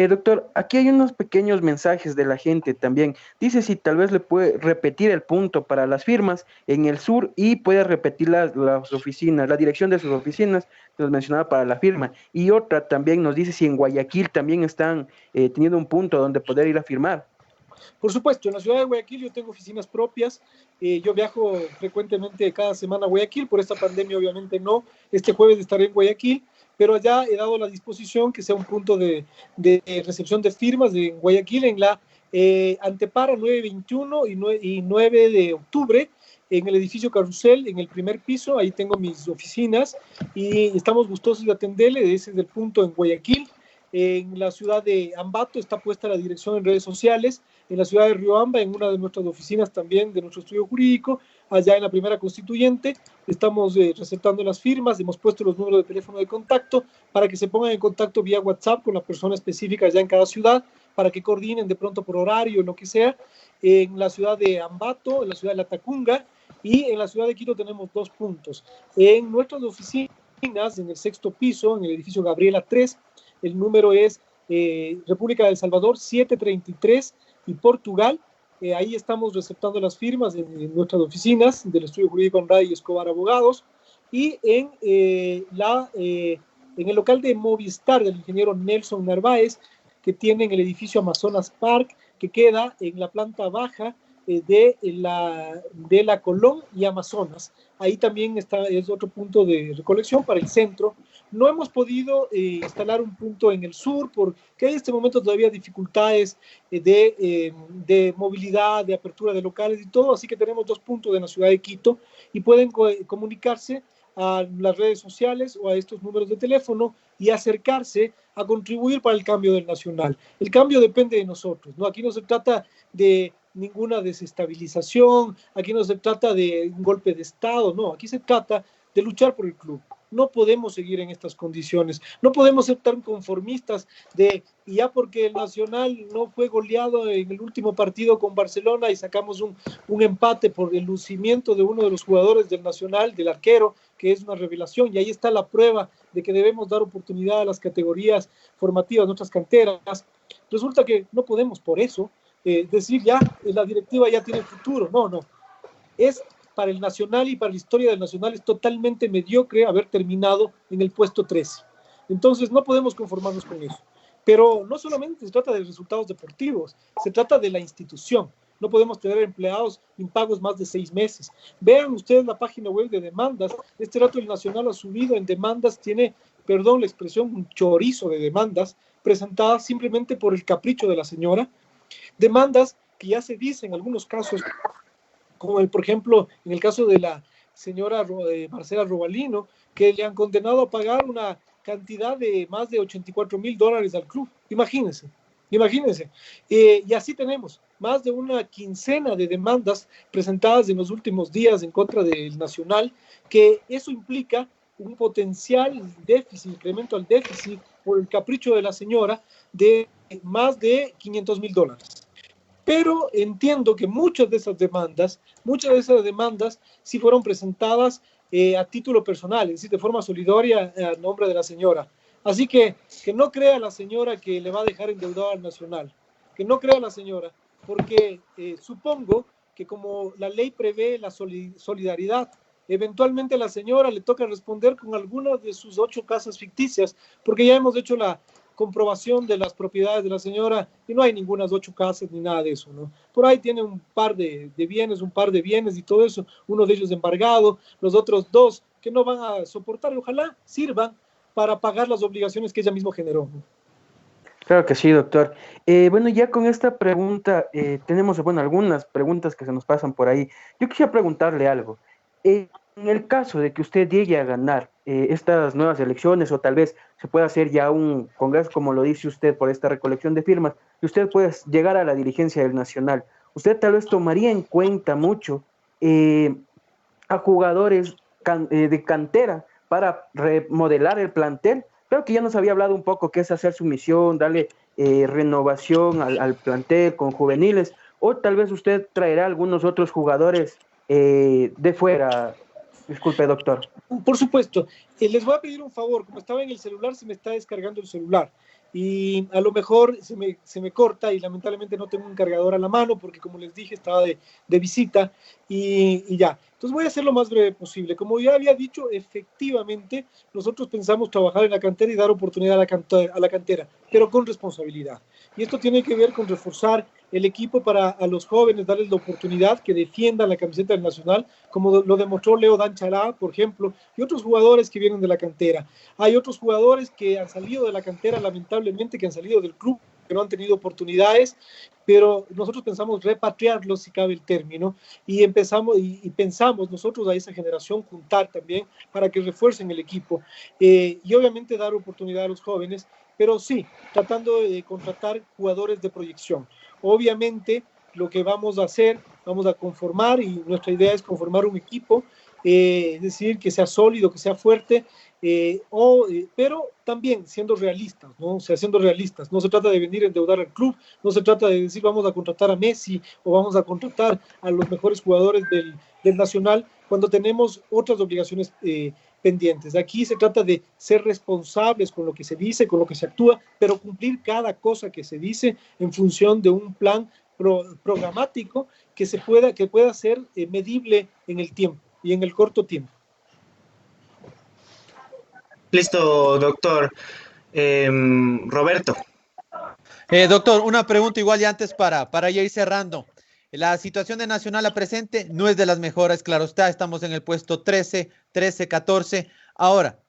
Doctor, aquí hay unos pequeños mensajes de la gente también. Dice si tal vez le puede repetir el punto para las firmas en el sur y puede repetir las oficinas, la dirección de sus oficinas que nos mencionaba para la firma. Y otra también nos dice si en Guayaquil también están teniendo un punto donde poder ir a firmar. Por supuesto, en la ciudad de Guayaquil yo tengo oficinas propias, yo viajo frecuentemente cada semana a Guayaquil, por esta pandemia obviamente no, este jueves estaré en Guayaquil, pero allá he dado la disposición que sea un punto de recepción de firmas de Guayaquil en la Antepara 921 y 9 de octubre, en el edificio Carrusel, en el primer piso, ahí tengo mis oficinas y estamos gustosos de atenderle, ese es el punto en Guayaquil. En la ciudad de Ambato está puesta la dirección en redes sociales, en la ciudad de Riobamba, en una de nuestras oficinas también de nuestro estudio jurídico, allá en la primera constituyente, estamos receptando las firmas, hemos puesto los números de teléfono de contacto para que se pongan en contacto vía WhatsApp con la persona específica allá en cada ciudad, para que coordinen de pronto por horario, lo que sea. En la ciudad de Ambato, en la ciudad de La Tacunga y en la ciudad de Quito tenemos 2 puntos. En nuestras oficinas, en el 6º piso, en el edificio Gabriela 3, el número es República de El Salvador 733 y Portugal. Ahí estamos receptando las firmas en nuestras oficinas del Estudio Jurídico Andrade y Escobar Abogados. Y en el local de Movistar del ingeniero Nelson Narváez, que tiene en el edificio Amazonas Park, que queda en la planta baja de la Colón y Amazonas. Ahí también es otro punto de recolección para el centro. No hemos podido instalar un punto en el sur porque hay en este momento todavía dificultades de movilidad, de apertura de locales y todo, así que tenemos 2 puntos en la ciudad de Quito y pueden comunicarse a las redes sociales o a estos números de teléfono y acercarse a contribuir para el cambio del Nacional. El cambio depende de nosotros, ¿no? Aquí no se trata de ninguna desestabilización, aquí no se trata de un golpe de Estado, no, aquí se trata de luchar por el club. No podemos seguir en estas condiciones, no podemos ser tan conformistas y ya porque el Nacional no fue goleado en el último partido con Barcelona y sacamos un empate por el lucimiento de uno de los jugadores del Nacional, del arquero, que es una revelación, y ahí está la prueba de que debemos dar oportunidad a las categorías formativas, nuestras canteras. Resulta que no podemos por eso decir ya, la directiva ya tiene futuro. No. Es para el Nacional y para la historia del Nacional es totalmente mediocre haber terminado en el puesto 13. Entonces no podemos conformarnos con eso. Pero no solamente se trata de resultados deportivos, se trata de la institución. No podemos tener empleados impagos más de 6 meses. Vean ustedes la página web de demandas. Este rato el Nacional ha subido en demandas, tiene, perdón la expresión, un chorizo de demandas presentadas simplemente por el capricho de la señora. Demandas que ya se dice en algunos casos, como por ejemplo en el caso de la señora Marcela Robalino, que le han condenado a pagar una cantidad de más de $84,000 al club. Imagínense. Y así tenemos más de una quincena de demandas presentadas en los últimos días en contra del Nacional, que eso implica un potencial déficit, incremento al déficit por el capricho de la señora de más de $500,000. Pero entiendo que muchas de esas demandas sí fueron presentadas a título personal, es decir, de forma solidaria a nombre de la señora. Así que no crea la señora que le va a dejar endeudado al Nacional, que no crea la señora, porque supongo que como la ley prevé la solidaridad, eventualmente a la señora le toca responder con algunas de sus 8 casas ficticias, porque ya hemos hecho la comprobación de las propiedades de la señora y no hay ninguna 8 casas ni nada de eso, ¿no? Por ahí tiene un par de bienes y todo eso, uno de ellos embargado, los otros 2 que no van a soportar y ojalá sirvan para pagar las obligaciones que ella misma generó, ¿no? Claro que sí, doctor. Bueno, ya con esta pregunta tenemos, algunas preguntas que se nos pasan por ahí. Yo quisiera preguntarle algo. En el caso de que usted llegue a ganar estas nuevas elecciones, o tal vez se pueda hacer ya un congreso, como lo dice usted, por esta recolección de firmas, y usted puede llegar a la dirigencia del Nacional, usted tal vez tomaría en cuenta mucho a jugadores de cantera para remodelar el plantel. Creo que ya nos había hablado un poco qué es hacer su misión, darle renovación al plantel con juveniles, o tal vez usted traerá algunos otros jugadores de fuera. Disculpe, doctor. Por supuesto. Les voy a pedir un favor. Como estaba en el celular, se me está descargando el celular. Y a lo mejor se me corta y lamentablemente no tengo un cargador a la mano porque, como les dije, estaba de visita y ya. Entonces voy a hacer lo más breve posible. Como ya había dicho, efectivamente, nosotros pensamos trabajar en la cantera y dar oportunidad a la cantera, pero con responsabilidad. Y esto tiene que ver con reforzar el equipo para a los jóvenes, darles la oportunidad que defiendan la camiseta del Nacional, como lo demostró Leo Danchalá, por ejemplo, y otros jugadores que vienen de la cantera. Hay otros jugadores que han salido de la cantera, lamentablemente, que han salido del club, que no han tenido oportunidades, pero nosotros pensamos repatriarlos, si cabe el término, y pensamos nosotros a esa generación juntar también para que refuercen el equipo, y obviamente dar oportunidad a los jóvenes, pero sí, tratando de contratar jugadores de proyección. Obviamente, lo que vamos a hacer, vamos a conformar, y nuestra idea es conformar un equipo, es decir, que sea sólido, que sea fuerte, pero también siendo realistas, ¿no? O sea, siendo realistas. No se trata de venir a endeudar al club, no se trata de decir vamos a contratar a Messi o vamos a contratar a los mejores jugadores del Nacional cuando tenemos otras obligaciones pendientes. Aquí se trata de ser responsables con lo que se dice, con lo que se actúa, pero cumplir cada cosa que se dice en función de un plan programático que pueda ser medible en el tiempo y en el corto tiempo. Listo, doctor. Roberto. Doctor, una pregunta igual ya antes para ya ir cerrando. La situación de Nacional a presente no es de las mejores, claro está, estamos en el puesto 13, 14. Ahora,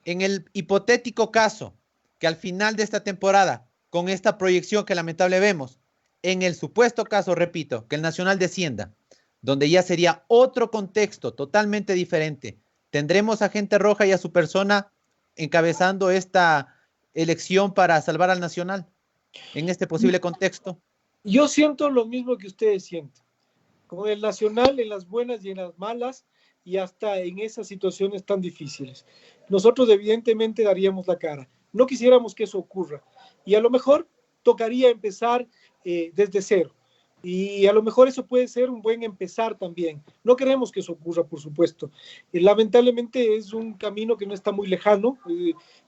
en el hipotético caso que al final de esta temporada, con esta proyección que lamentable vemos, en el supuesto caso, repito, que el Nacional descienda, donde ya sería otro contexto totalmente diferente, ¿tendremos a Gente Roja y a su persona encabezando esta elección para salvar al Nacional en este posible contexto? Yo siento lo mismo que ustedes sienten. con el Nacional en las buenas y en las malas, y hasta en esas situaciones tan difíciles. Nosotros evidentemente daríamos la cara. No quisiéramos que eso ocurra. Y a lo mejor tocaría empezar desde cero. Y a lo mejor eso puede ser un buen empezar también. No queremos que eso ocurra, por supuesto. Lamentablemente es un camino que no está muy lejano,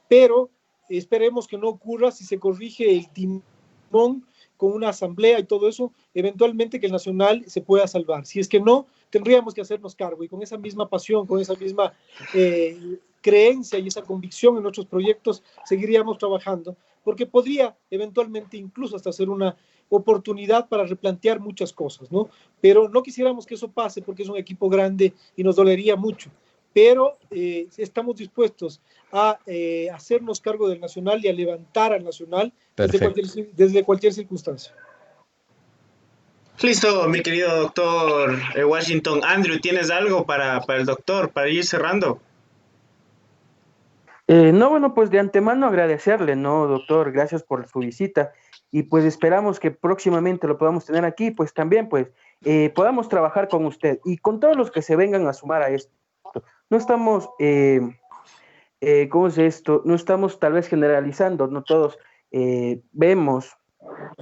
pero esperemos que no ocurra si se corrige el timón con una asamblea y todo eso, eventualmente que el Nacional se pueda salvar. Si es que no, tendríamos que hacernos cargo y con esa misma pasión, con esa misma creencia y esa convicción en nuestros proyectos, seguiríamos trabajando, porque podría eventualmente incluso hasta ser una oportunidad para replantear muchas cosas, ¿no? Pero no quisiéramos que eso pase porque es un equipo grande y nos dolería mucho. Pero estamos dispuestos a hacernos cargo del Nacional y a levantar al Nacional desde cualquier circunstancia. Listo, mi querido doctor Washington. Andrew, ¿tienes algo para el doctor, para ir cerrando? No, bueno, pues de antemano agradecerle, ¿no, doctor? Gracias por su visita y pues esperamos que próximamente lo podamos tener aquí, pues también pues podamos trabajar con usted y con todos los que se vengan a sumar a esto. No estamos, ¿cómo es esto? No estamos tal vez generalizando, no todos vemos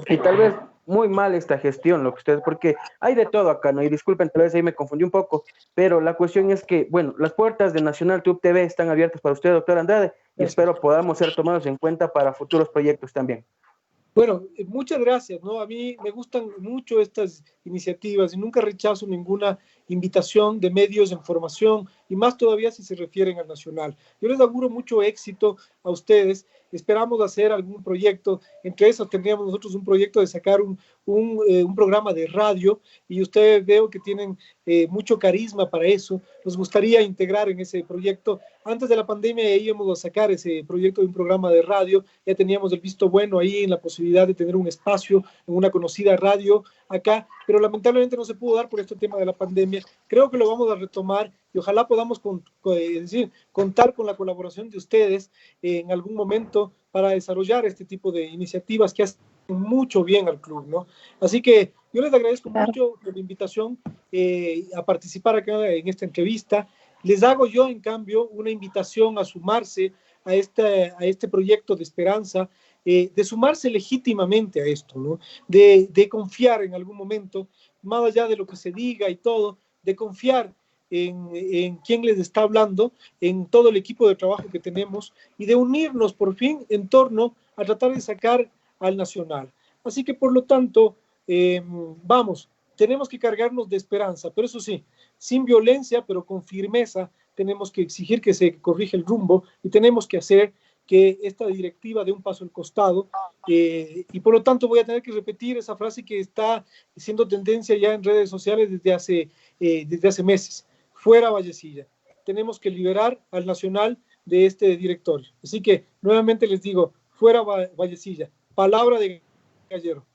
y tal vez muy mal esta gestión, lo que ustedes, porque hay de todo acá, ¿no? Y disculpen, tal vez ahí me confundí un poco, pero la cuestión es que, bueno, las puertas de Nacional Tube TV están abiertas para usted, doctor Andrade, y espero podamos ser tomados en cuenta para futuros proyectos también. Bueno, muchas gracias, ¿no? A mí me gustan mucho estas iniciativas y nunca rechazo ninguna invitación de medios de información y más todavía si se refieren al Nacional. Yo les auguro mucho éxito a ustedes. Esperamos hacer algún proyecto. Entre esos tendríamos nosotros un proyecto de sacar un programa de radio y ustedes veo que tienen mucho carisma para eso. Nos gustaría integrar en ese proyecto. Antes de la pandemia íbamos a sacar ese proyecto de un programa de radio. Ya teníamos el visto bueno ahí en la posibilidad de tener un espacio en una conocida radio acá, pero lamentablemente no se pudo dar por este tema de la pandemia. Creo que lo vamos a retomar y ojalá podamos contar con la colaboración de ustedes en algún momento para desarrollar este tipo de iniciativas que hacen mucho bien al club, ¿no? Así que yo les agradezco mucho por la invitación a participar acá en esta entrevista. Les hago yo, en cambio, una invitación a sumarse a este proyecto de esperanza, de sumarse legítimamente a esto, ¿no? De confiar en algún momento, más allá de lo que se diga y todo, de confiar en quien les está hablando, en todo el equipo de trabajo que tenemos y de unirnos por fin en torno a tratar de sacar al Nacional. Así que por lo tanto, vamos, tenemos que cargarnos de esperanza, pero eso sí, sin violencia, pero con firmeza, tenemos que exigir que se corrija el rumbo y tenemos que hacer que esta directiva dé un paso al costado y por lo tanto voy a tener que repetir esa frase que está siendo tendencia ya en redes sociales desde hace meses. Fuera Vallecilla. Tenemos que liberar al Nacional de este directorio. Así que nuevamente les digo, fuera Vallecilla. Palabra de Gallero.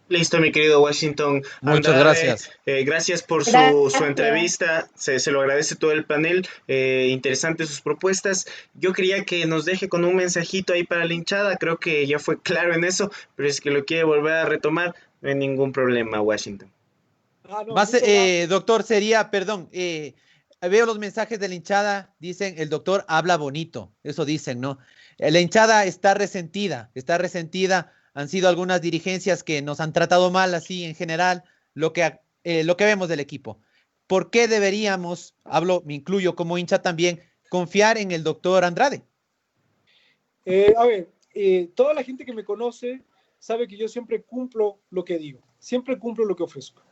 Listo, mi querido Washington. Muchas gracias. Gracias por su entrevista. Se lo agradece todo el panel. Interesantes sus propuestas. Yo quería que nos deje con un mensajito ahí para la hinchada. Creo que ya fue claro en eso, pero es que lo quiere volver a retomar, no hay ningún problema, Washington. Doctor, veo los mensajes de la hinchada, dicen, el doctor habla bonito, eso dicen, ¿no? La hinchada está resentida, han sido algunas dirigencias que nos han tratado mal, así en general, lo que vemos del equipo. ¿Por qué deberíamos, me incluyo como hincha también, confiar en el doctor Andrade? Toda la gente que me conoce sabe que yo siempre cumplo lo que digo, siempre cumplo lo que ofrezco.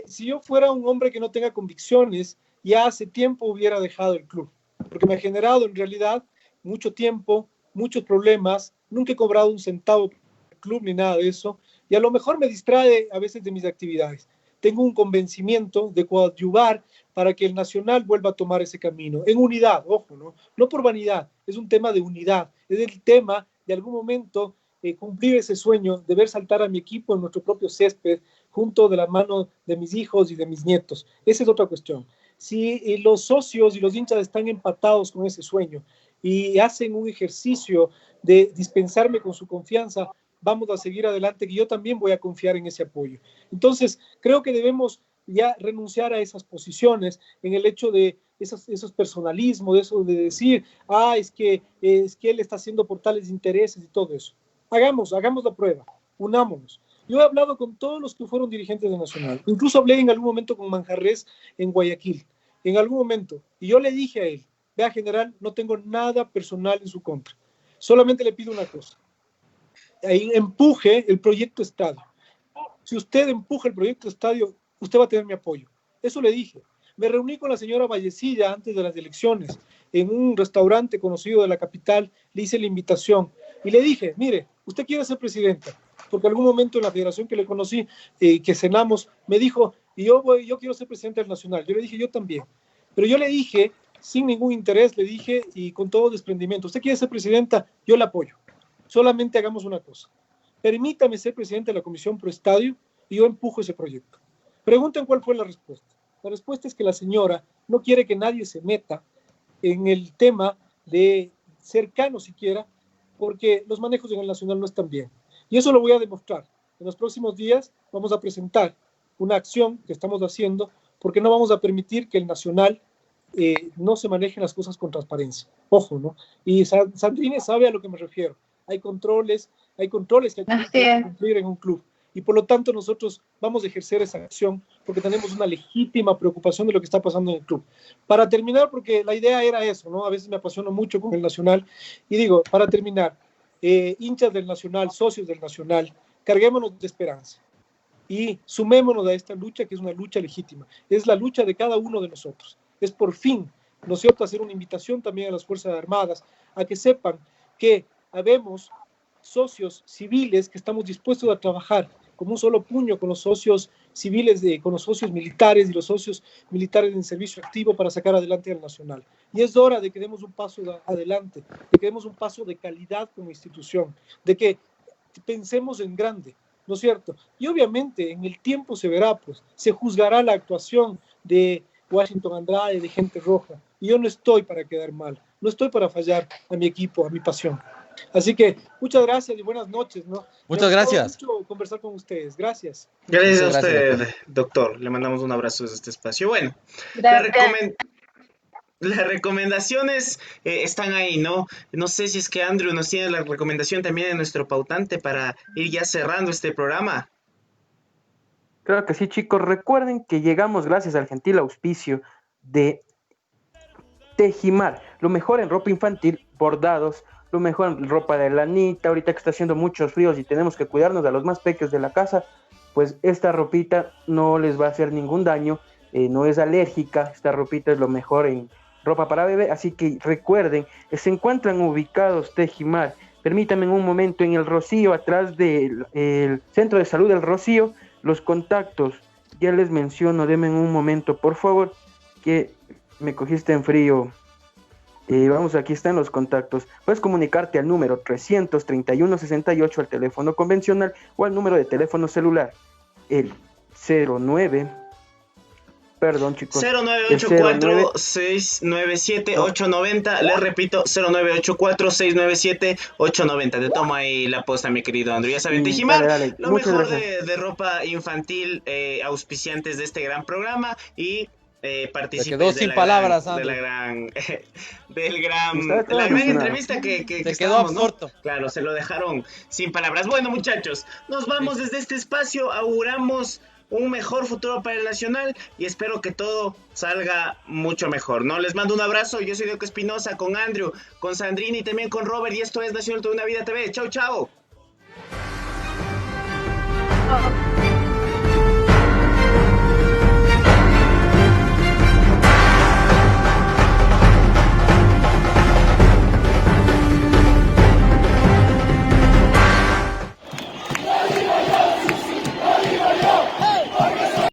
Si yo fuera un hombre que no tenga convicciones, ya hace tiempo hubiera dejado el club, porque me ha generado en realidad mucho tiempo, muchos problemas, nunca he cobrado un centavo del club ni nada de eso, y a lo mejor me distrae a veces de mis actividades. Tengo un convencimiento de coadyuvar para que el Nacional vuelva a tomar ese camino, en unidad, ojo, no por vanidad, es un tema de unidad, es el tema de algún momento cumplir ese sueño de ver saltar a mi equipo en nuestro propio césped, junto de la mano de mis hijos y de mis nietos. Esa es otra cuestión. Si los socios y los hinchas están empatados con ese sueño y hacen un ejercicio de dispensarme con su confianza, vamos a seguir adelante, que yo también voy a confiar en ese apoyo. Entonces, creo que debemos ya renunciar a esas posiciones en el hecho de esos personalismos, de eso de decir, es que él está haciendo por tales intereses y todo eso. Hagamos la prueba, unámonos. Yo he hablado con todos los que fueron dirigentes de Nacional, incluso hablé en algún momento con Manjarres en Guayaquil, en algún momento, y yo le dije a él, vea general, no tengo nada personal en su contra, solamente le pido una cosa, empuje el proyecto estadio. Si usted empuja el proyecto estadio, usted va a tener mi apoyo. Eso le dije. Me reuní con la señora Vallecilla antes de las elecciones en un restaurante conocido de la capital, le hice la invitación y le dije, mire, usted quiere ser presidenta, porque algún momento en la federación que le conocí, que cenamos, me dijo, yo quiero ser presidente del Nacional. Yo le dije, yo también. Pero yo le dije, sin ningún interés, le dije, y con todo desprendimiento, usted quiere ser presidenta, yo la apoyo. Solamente hagamos una cosa. Permítame ser presidente de la Comisión Pro Estadio y yo empujo ese proyecto. Pregunten cuál fue la respuesta. La respuesta es que la señora no quiere que nadie se meta en el tema de cercano siquiera, porque los manejos en el Nacional no están bien. Y eso lo voy a demostrar. En los próximos días vamos a presentar una acción que estamos haciendo, porque no vamos a permitir que el Nacional no se manejen las cosas con transparencia. Ojo, ¿no? Y Sandrine sabe a lo que me refiero. Hay controles que hay que cumplir en un club. Y por lo tanto nosotros vamos a ejercer esa acción porque tenemos una legítima preocupación de lo que está pasando en el club. Para terminar, porque la idea era eso, ¿no? A veces me apasiono mucho con el Nacional. Y digo, para terminar, hinchas del Nacional, socios del Nacional, carguémonos de esperanza y sumémonos a esta lucha, que es una lucha legítima. Es la lucha de cada uno de nosotros. Es por fin, ¿no es cierto?, hacer una invitación también a las Fuerzas Armadas a que sepan que habemos socios civiles que estamos dispuestos a trabajar como un solo puño con los socios civiles, con los socios militares y los socios militares en servicio activo para sacar adelante al Nacional. Y es hora de que demos un paso adelante, de que demos un paso de calidad como institución, de que pensemos en grande, ¿no es cierto? Y obviamente en el tiempo se verá, pues, se juzgará la actuación de Washington Andrade, de Gente Roja, y yo no estoy para quedar mal, no estoy para fallar a mi equipo, a mi pasión. Así que muchas gracias y buenas noches, ¿no? Muchas gracias. Me gustó mucho conversar con ustedes. Gracias. Gracias a usted, doctor. Le mandamos un abrazo desde este espacio. Bueno, las recomendaciones están ahí, ¿no? No sé si es que Andrew nos tiene la recomendación también de nuestro pautante para ir ya cerrando este programa. Claro que sí, chicos. Recuerden que llegamos gracias al gentil auspicio de Tejimar, lo mejor en ropa infantil, bordados, lo mejor en ropa de lanita. Ahorita que está haciendo muchos fríos y tenemos que cuidarnos a los más pequeños de la casa, pues esta ropita no les va a hacer ningún daño, no es alérgica. Esta ropita es lo mejor en ropa para bebé, así que recuerden, se encuentran ubicados Tejimar. Permítanme un momento, en el Rocío, atrás del Centro de Salud del Rocío, los contactos, ya les menciono, denme un momento, por favor, que me cogiste en frío. Vamos, aquí están los contactos. Puedes comunicarte al número 331-68 al teléfono convencional o al número de teléfono celular, el 0984-697-890. Les repito, 0984-697-890. Te tomo ahí la posta, mi querido Andrew. Ya saben, Tejimar, dale. lo Muchas mejor gracias. de ropa infantil, auspiciantes de este gran programa y partícipes quedó sin palabras, de la gran entrevista que se quedó absorto, ¿no? Claro, se lo dejaron sin palabras. Bueno, muchachos, nos vamos desde este espacio. Auguramos un mejor futuro para el Nacional y espero que todo salga mucho mejor, ¿no? Les mando un abrazo. Yo soy Deco Espinosa, con Andrew, con Sandrini y también con Robert, y esto es Nacional Toda Una Vida TV. Chau, chau.